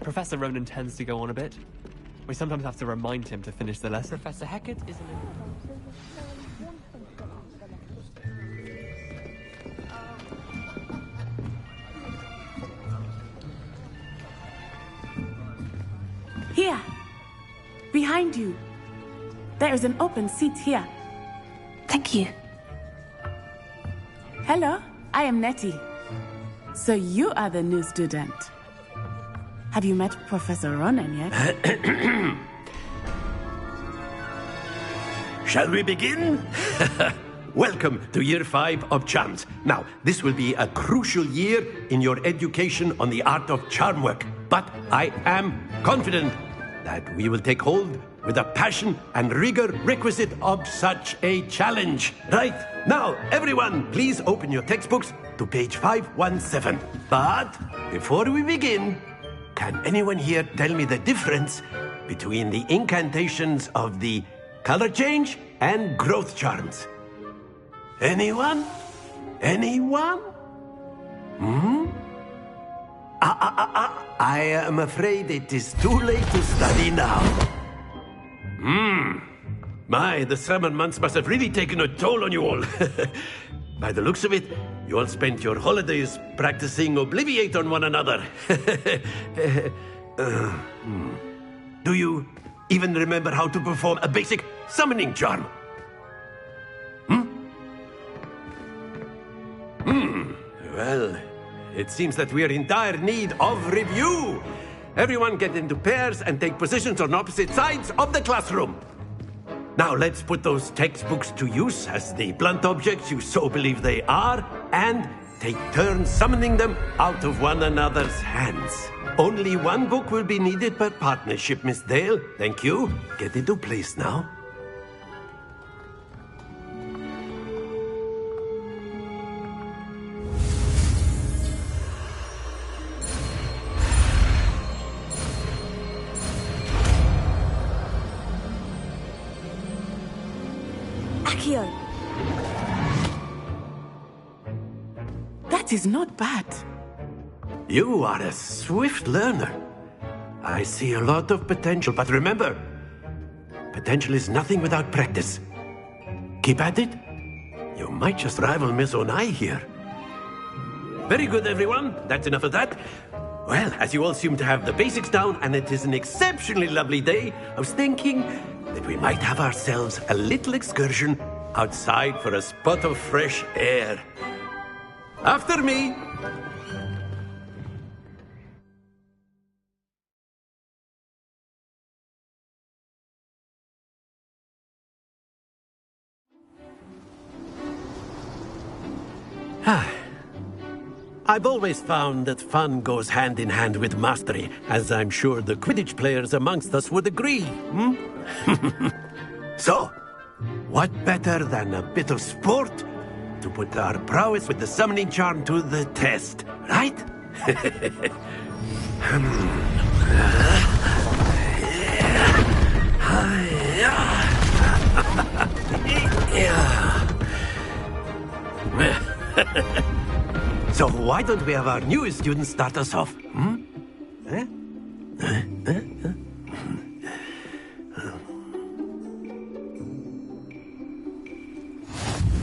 Professor Ronan tends to go on a bit. We sometimes have to remind him to finish the lesson. Professor Hecat is Here. Behind you. There is an open seat here. Thank you. Hello, I am Nettie. So you are the new student. Have you met Professor Ronan yet? Shall we begin? Welcome to Year 5 of Charms. Now, this will be a crucial year in your education on the art of charm work. But I am confident that we will take hold with the passion and rigor requisite of such a challenge. Right, now, everyone, please open your textbooks to page 517. But before we begin, can anyone here tell me the difference between the incantations of the color change and growth charms? Anyone? Anyone? I am afraid it is too late to study now. My, the summer months must have really taken a toll on you all. By the looks of it, you all spent your holidays practicing Obliviate on one another. Do you even remember how to perform a basic summoning charm? Well, it seems that we are in dire need of review. Everyone get into pairs and take positions on opposite sides of the classroom. Now let's put those textbooks to use as the blunt objects you so believe they are, and take turns summoning them out of one another's hands. Only one book will be needed per partnership, Miss Dale. Thank you. Get into place now. Akio. That is not bad. You are a swift learner. I see a lot of potential, but remember, potential is nothing without practice. Keep at it. You might just rival Miss Onai here. Very good, everyone. That's enough of that. Well, as you all seem to have the basics down, and it is an exceptionally lovely day, I was thinking that we might have ourselves a little excursion outside for a spot of fresh air. After me. I've always found that fun goes hand in hand with mastery, as I'm sure the Quidditch players amongst us would agree. So, what better than a bit of sport to put our prowess with the summoning charm to the test, right? So why don't we have our newest student start us off?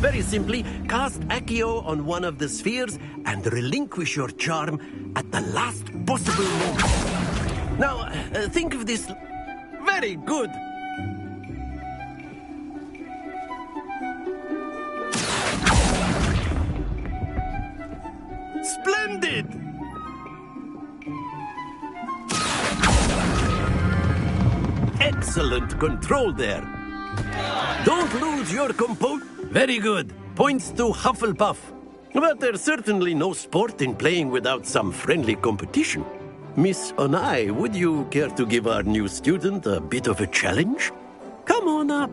Very simply, cast Accio on one of the spheres and relinquish your charm at the last possible moment. Now, think of this. Very good. Splendid! Excellent control there. Don't lose your composure. Very good. Points to Hufflepuff. But there's certainly no sport in playing without some friendly competition. Miss Onai, would you care to give our new student a bit of a challenge? Come on up.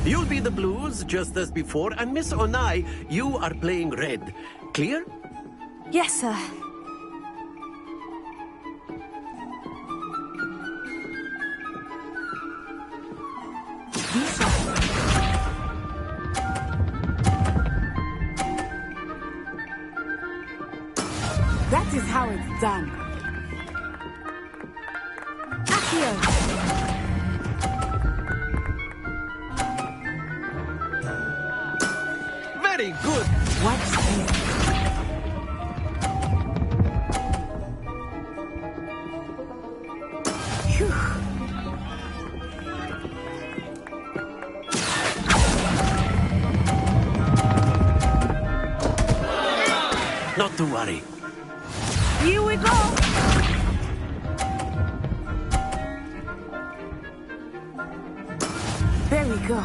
You'll be the blues, just as before, and Miss Onai, you are playing red. Clear? Yes, sir. That is how it's done. Accio! Very good. Watch this. Here we go! There we go.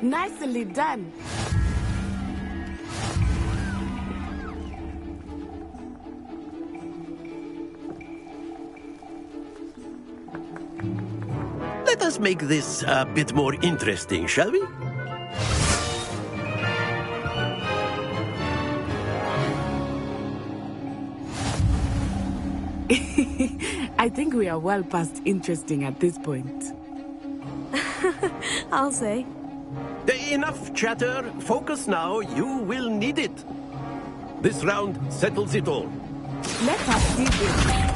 Nicely done. Let us make this a bit more interesting, shall we? I think we are well past interesting at this point. I'll say. Enough chatter. Focus now. You will need it. This round settles it all. Let us do this.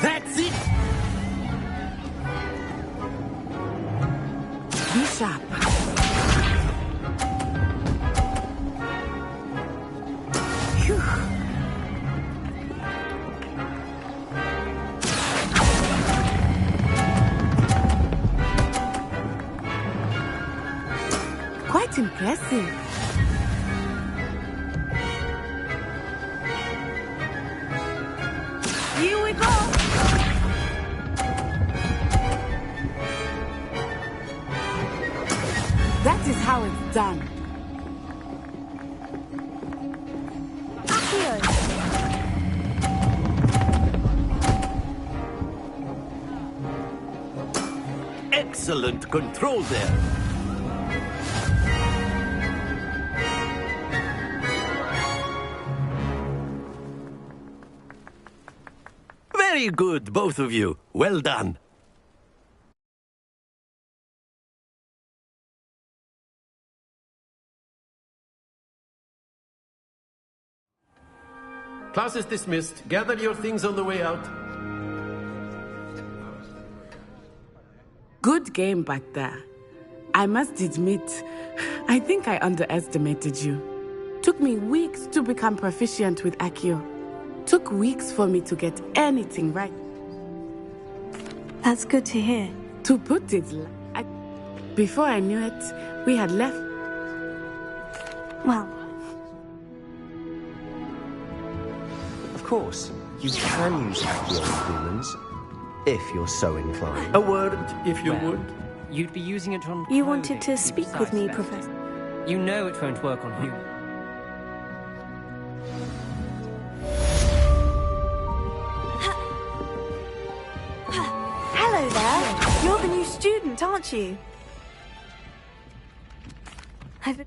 That's it! Be sharp. Phew. Quite impressive. Here we go! That is how it's done. Excellent control there. Very good, both of you. Well done. Class is dismissed. Gather your things on the way out. Good game back there. I must admit, I think I underestimated you. Took me weeks to become proficient with Accio. Took weeks for me to get anything right. That's good to hear. To put it, before I knew it, we had left. Well, Of course, you can use Accio on humans, if you're so inclined. A word, if you would. You'd be using it on you wanted clothing, to speak with me, Professor. You know it won't work on humans. Hello there. You're the new student, aren't you? I've...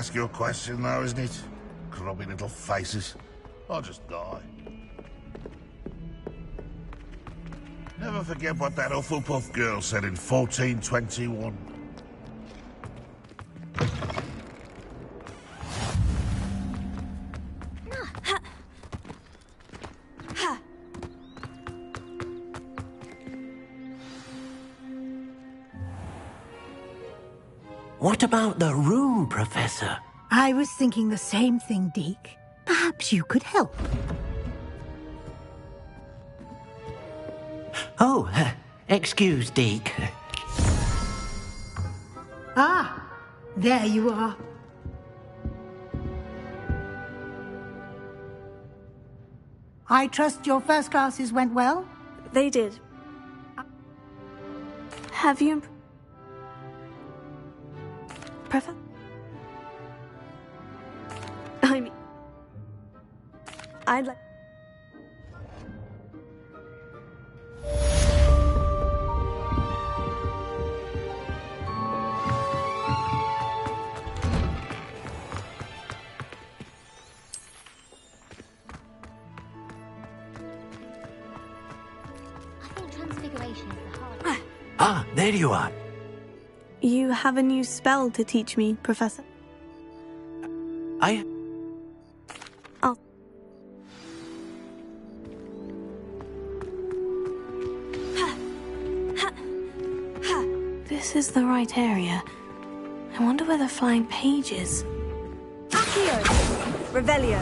ask you a question, though, isn't it? Grubby little faces. I'll just die. Never forget what that Hufflepuff girl said in 1421. What about the room, Professor? I was thinking the same thing, Deke. Perhaps you could help. Oh, excuse, Deke. Ah, there you are. I trust your first classes went well? They did. Have you... Professor? I mean... I'd like... Ah, there you are. You have a new spell to teach me, Professor. I... I'll... This is the right area. I wonder where the flying page is. Accio! Revelio!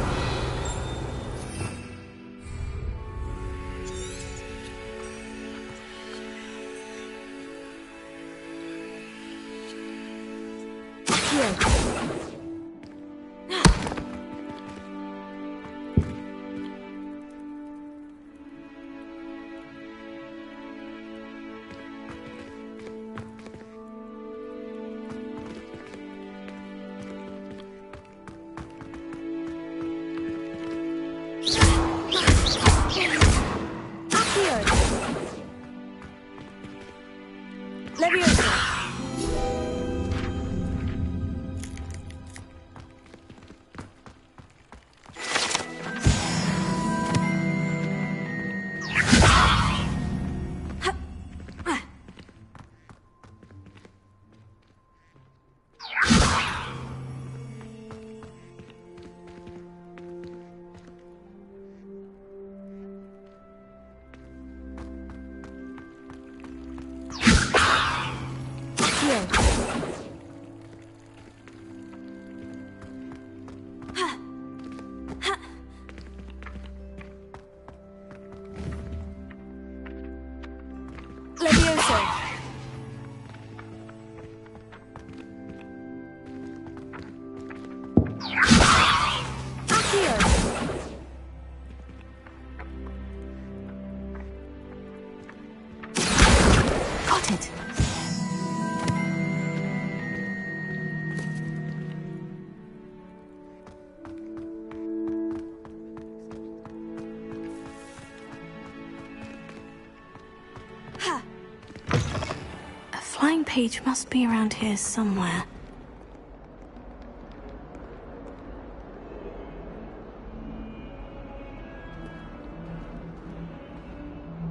Flying page must be around here somewhere.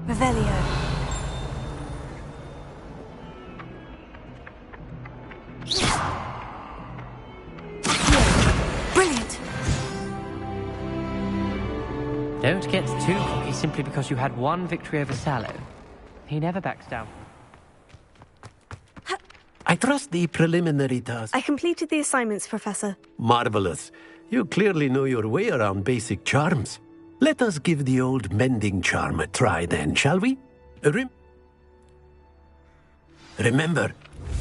Revelio. Brilliant. Don't get too cocky simply because you had one victory over Sallow. He never backs down. I trust the preliminary task. I completed the assignments, Professor. Marvelous. You clearly know your way around basic charms. Let us give the old mending charm a try then, shall we? Remember,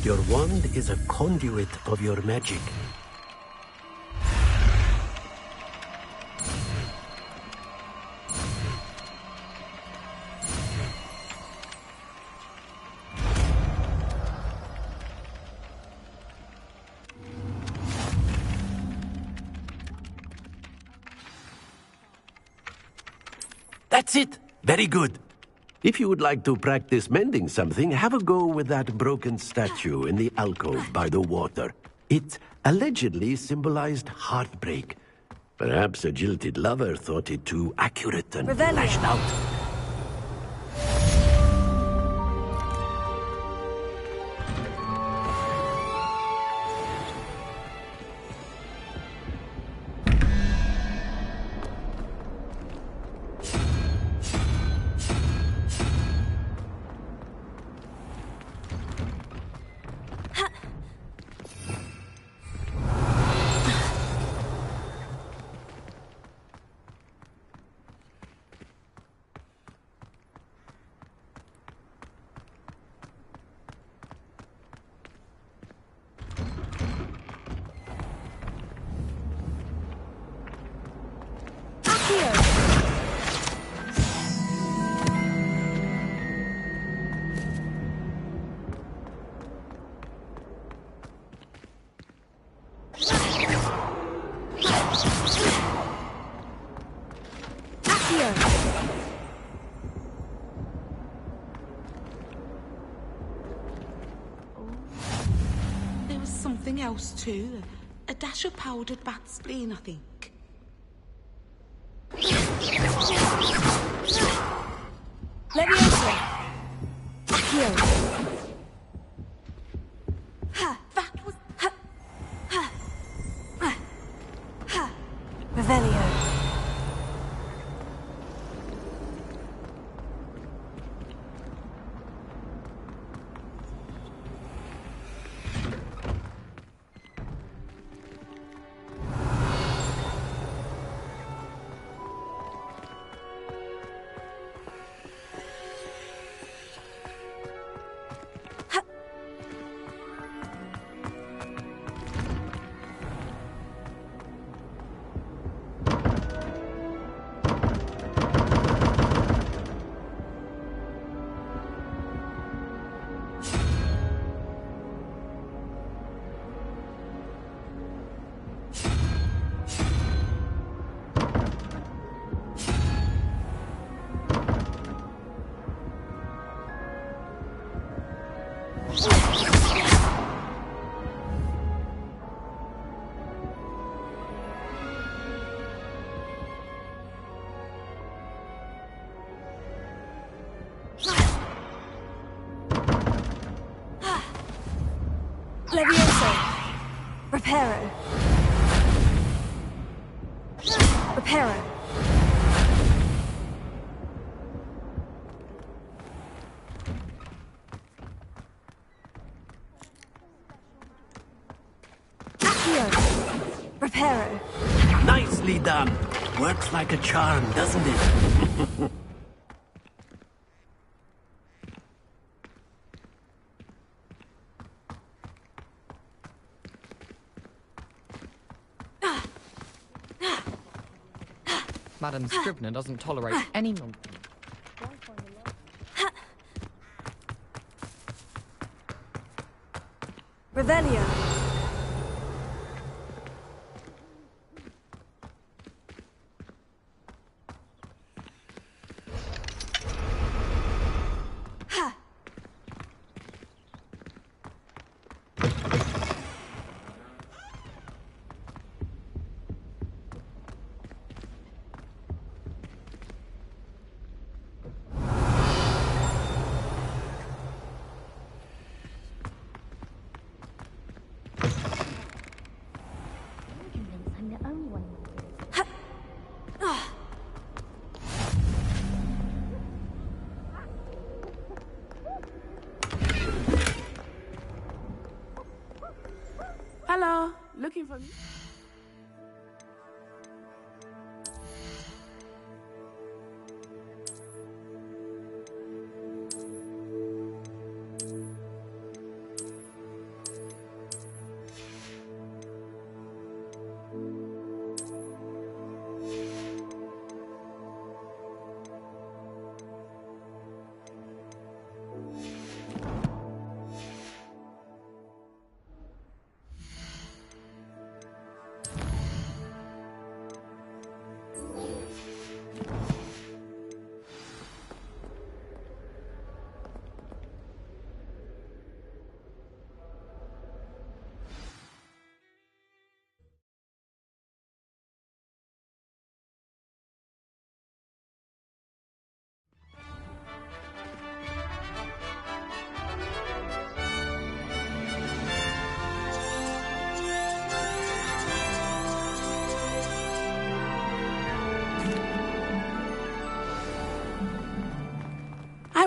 your wand is a conduit of your magic. That's it. Very good. If you would like to practice mending something, have a go with that broken statue in the alcove by the water. It allegedly symbolized heartbreak. Perhaps a jilted lover thought it too accurate and Revelio. lashed out. There was something else too. A dash of powdered bat spleen, I think. Leviosa. Accio. That was... Revelio. Leviosa. Reparo. Reparo. Accio. Reparo. Nicely done. Works like a charm, doesn't it? Madam Scrivener doesn't tolerate any nonsense. Revelio. I'm the only one. Hello, looking for me?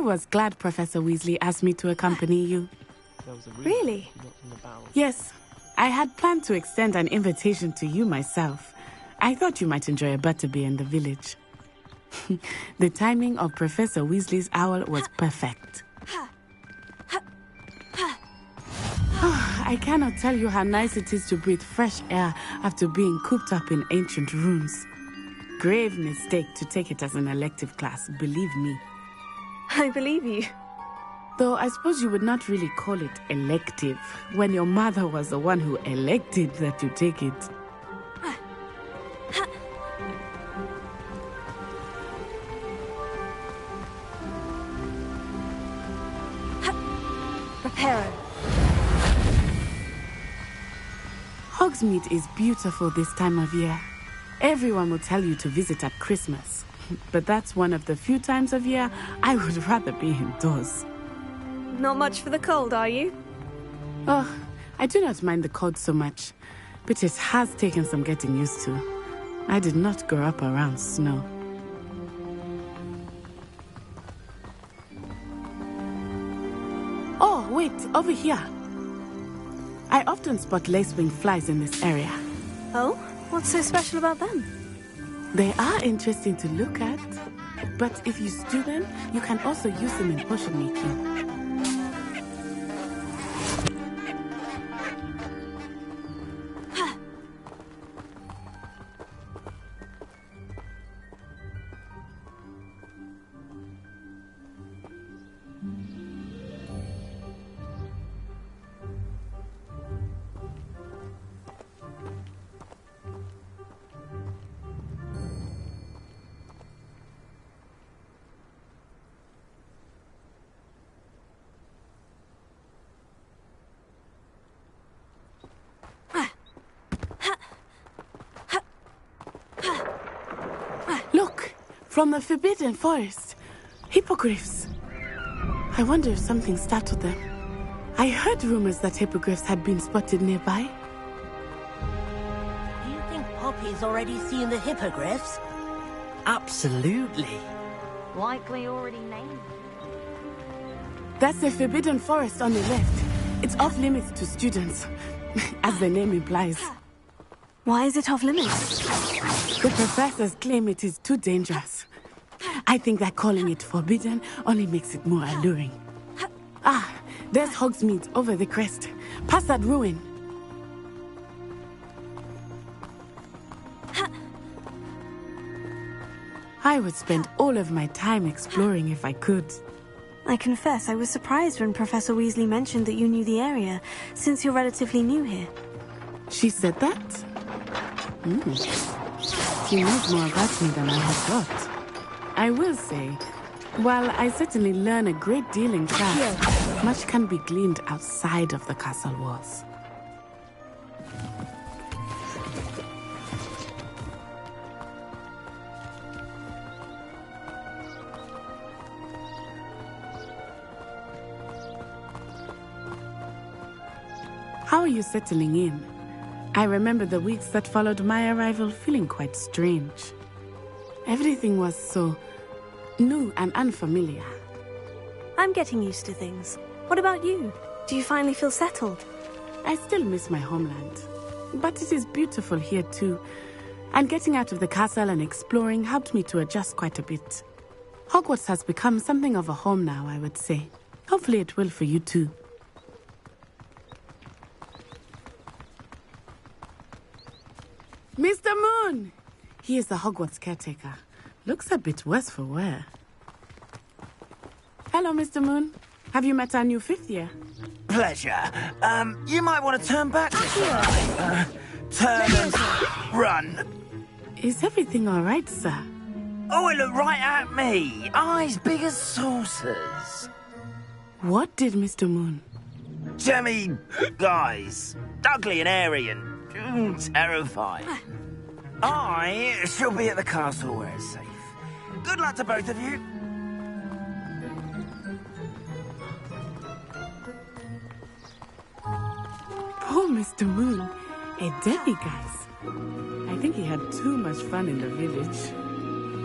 was glad Professor Weasley asked me to accompany you. Really? Yes, I had planned to extend an invitation to you myself. I thought you might enjoy a butterbeer in the village. The timing of Professor Weasley's owl was perfect. I cannot tell you how nice it is to breathe fresh air after being cooped up in ancient rooms. Grave mistake to take it as an elective class, believe me. I believe you. Though I suppose you would not really call it elective when your mother was the one who elected that you take it. Reparo. Hogsmeade is beautiful this time of year. Everyone will tell you to visit at Christmas. But that's one of the few times of year I would rather be indoors. Not much for the cold, are you? Oh, I do not mind the cold so much, but it has taken some getting used to. I did not grow up around snow. Oh, wait, over here. I often spot lacewing flies in this area. Oh? What's so special about them? They are interesting to look at, but if you stew them, you can also use them in potion making. From the Forbidden Forest. Hippogriffs. I wonder if something startled them. I heard rumors that hippogriffs had been spotted nearby. Do you think Poppy's already seen the hippogriffs? Absolutely. Likely already named. That's the Forbidden Forest on the left. It's off limits to students, as the name implies. Why is it off limits? The professors claim it is too dangerous. I think that calling it forbidden only makes it more alluring. Ah, there's Hogsmeade over the crest. Past that ruin. I would spend all of my time exploring if I could. I confess I was surprised when Professor Weasley mentioned that you knew the area, since you're relatively new here. She said that? She knows more about me than I had thought. I will say, while I certainly learn a great deal in class, much can be gleaned outside of the castle walls. How are you settling in? I remember the weeks that followed my arrival feeling quite strange. Everything was so new and unfamiliar. I'm getting used to things. What about you? Do you finally feel settled? I still miss my homeland, but it is beautiful here too. And getting out of the castle and exploring helped me to adjust quite a bit. Hogwarts has become something of a home now, I would say. Hopefully it will for you too. Mr. Moon! He is the Hogwarts caretaker. Looks a bit worse for wear. Hello, Mr. Moon. Have you met our new fifth year? Pleasure. You might want to turn back this way. Turn and run. Is everything all right, sir? Oh, it looked right at me. Eyes big as saucers. What did Mr. Moon? Jemmy guys. Ugly and airy and terrifying. I shall be at the castle where it's safe. Good luck to both of you. Poor Mr. Moon. A demiguise. I think he had too much fun in the village.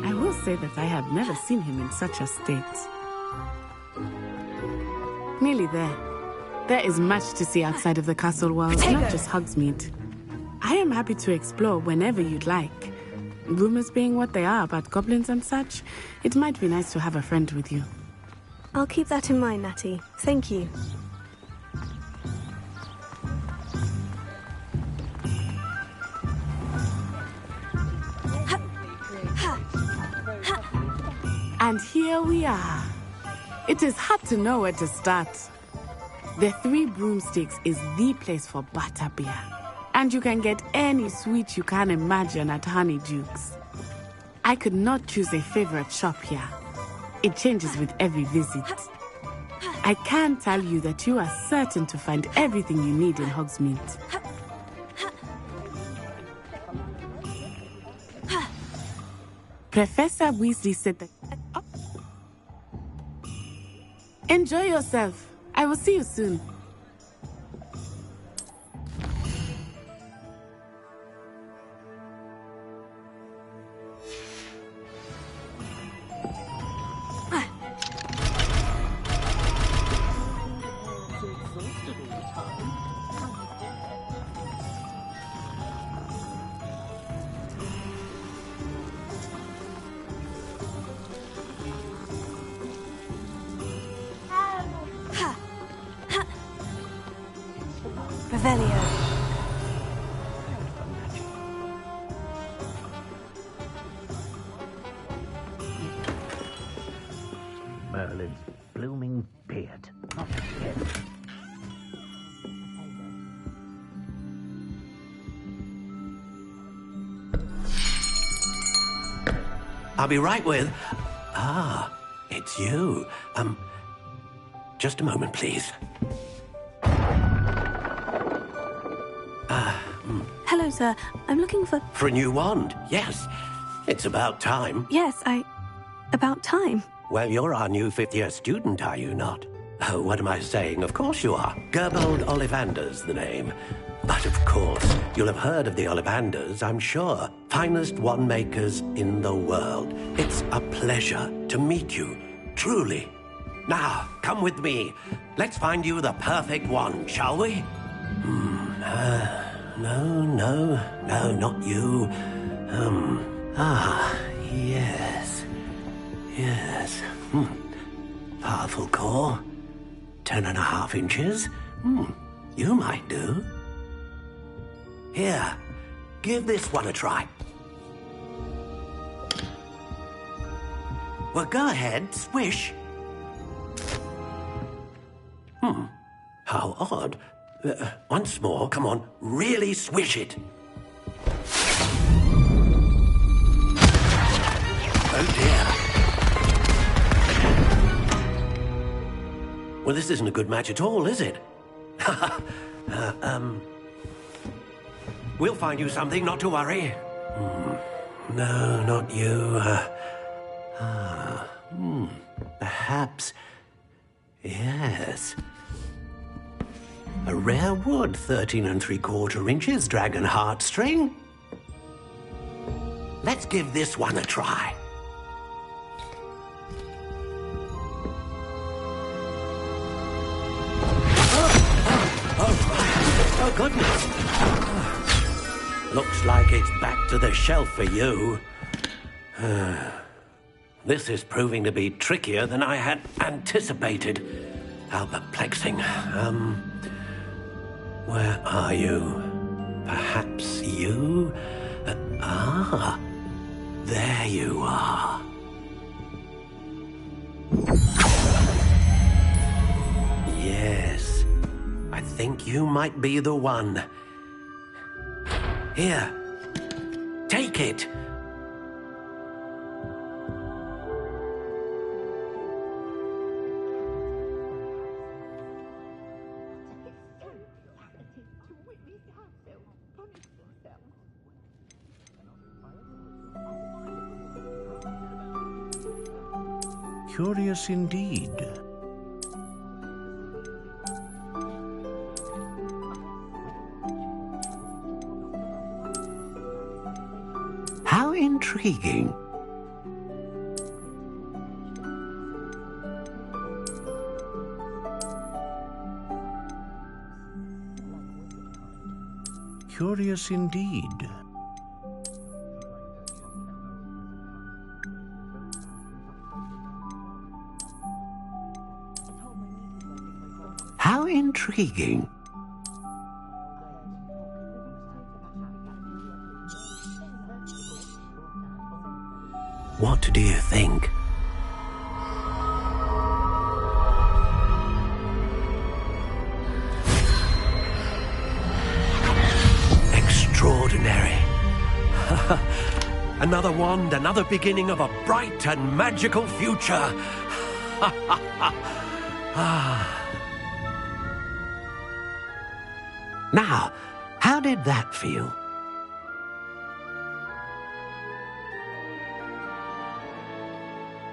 I will say that I have never seen him in such a state. Nearly there. There is much to see outside of the castle walls, not just Hogsmeade. I am happy to explore whenever you'd like. Rumors being what they are about goblins and such, it might be nice to have a friend with you. I'll keep that in mind, Natty. Thank you. And here we are. It is hard to know where to start. The Three Broomsticks is the place for butterbeer. And you can get any sweet you can imagine at Honeydukes. I could not choose a favorite shop here. It changes with every visit. I can tell you that you are certain to find everything you need in Hogsmeade. Professor Weasley said that... Oh. Enjoy yourself. I will see you soon. Revelio. Merlin's blooming beard. Not again. I'll be right with... Ah, it's you. Just a moment, please. Hello, sir. I'm looking for... For a new wand, yes. It's about time. Yes, about time. Well, you're our new fifth-year student, are you not? Oh, what am I saying? Of course you are. Gerbold Ollivander's the name. But of course, you'll have heard of the Ollivanders, I'm sure. Finest wand makers in the world. It's a pleasure to meet you, truly. Now, come with me. Let's find you the perfect wand, shall we? No, not you. Yes. Powerful core. 10.5 inches. You might do. Here, give this one a try. Well, go ahead, swish. How odd. Once more, come on, really swish it. Oh dear. Well, this isn't a good match at all, is it? We'll find you something, not to worry. No, not you. Perhaps... Yes. A rare wood, 13 3/4 inches, dragon heartstring. Let's give this one a try. Oh, goodness. Looks like it's back to the shelf for you. This is proving to be trickier than I had anticipated. How perplexing. Where are you? Perhaps you? There you are. Yes, I think you might be the one. Here, take it. Curious indeed. How intriguing. Curious indeed. How intriguing. What do you think? Extraordinary. Another wand, another beginning of a bright and magical future. Now, how did that feel?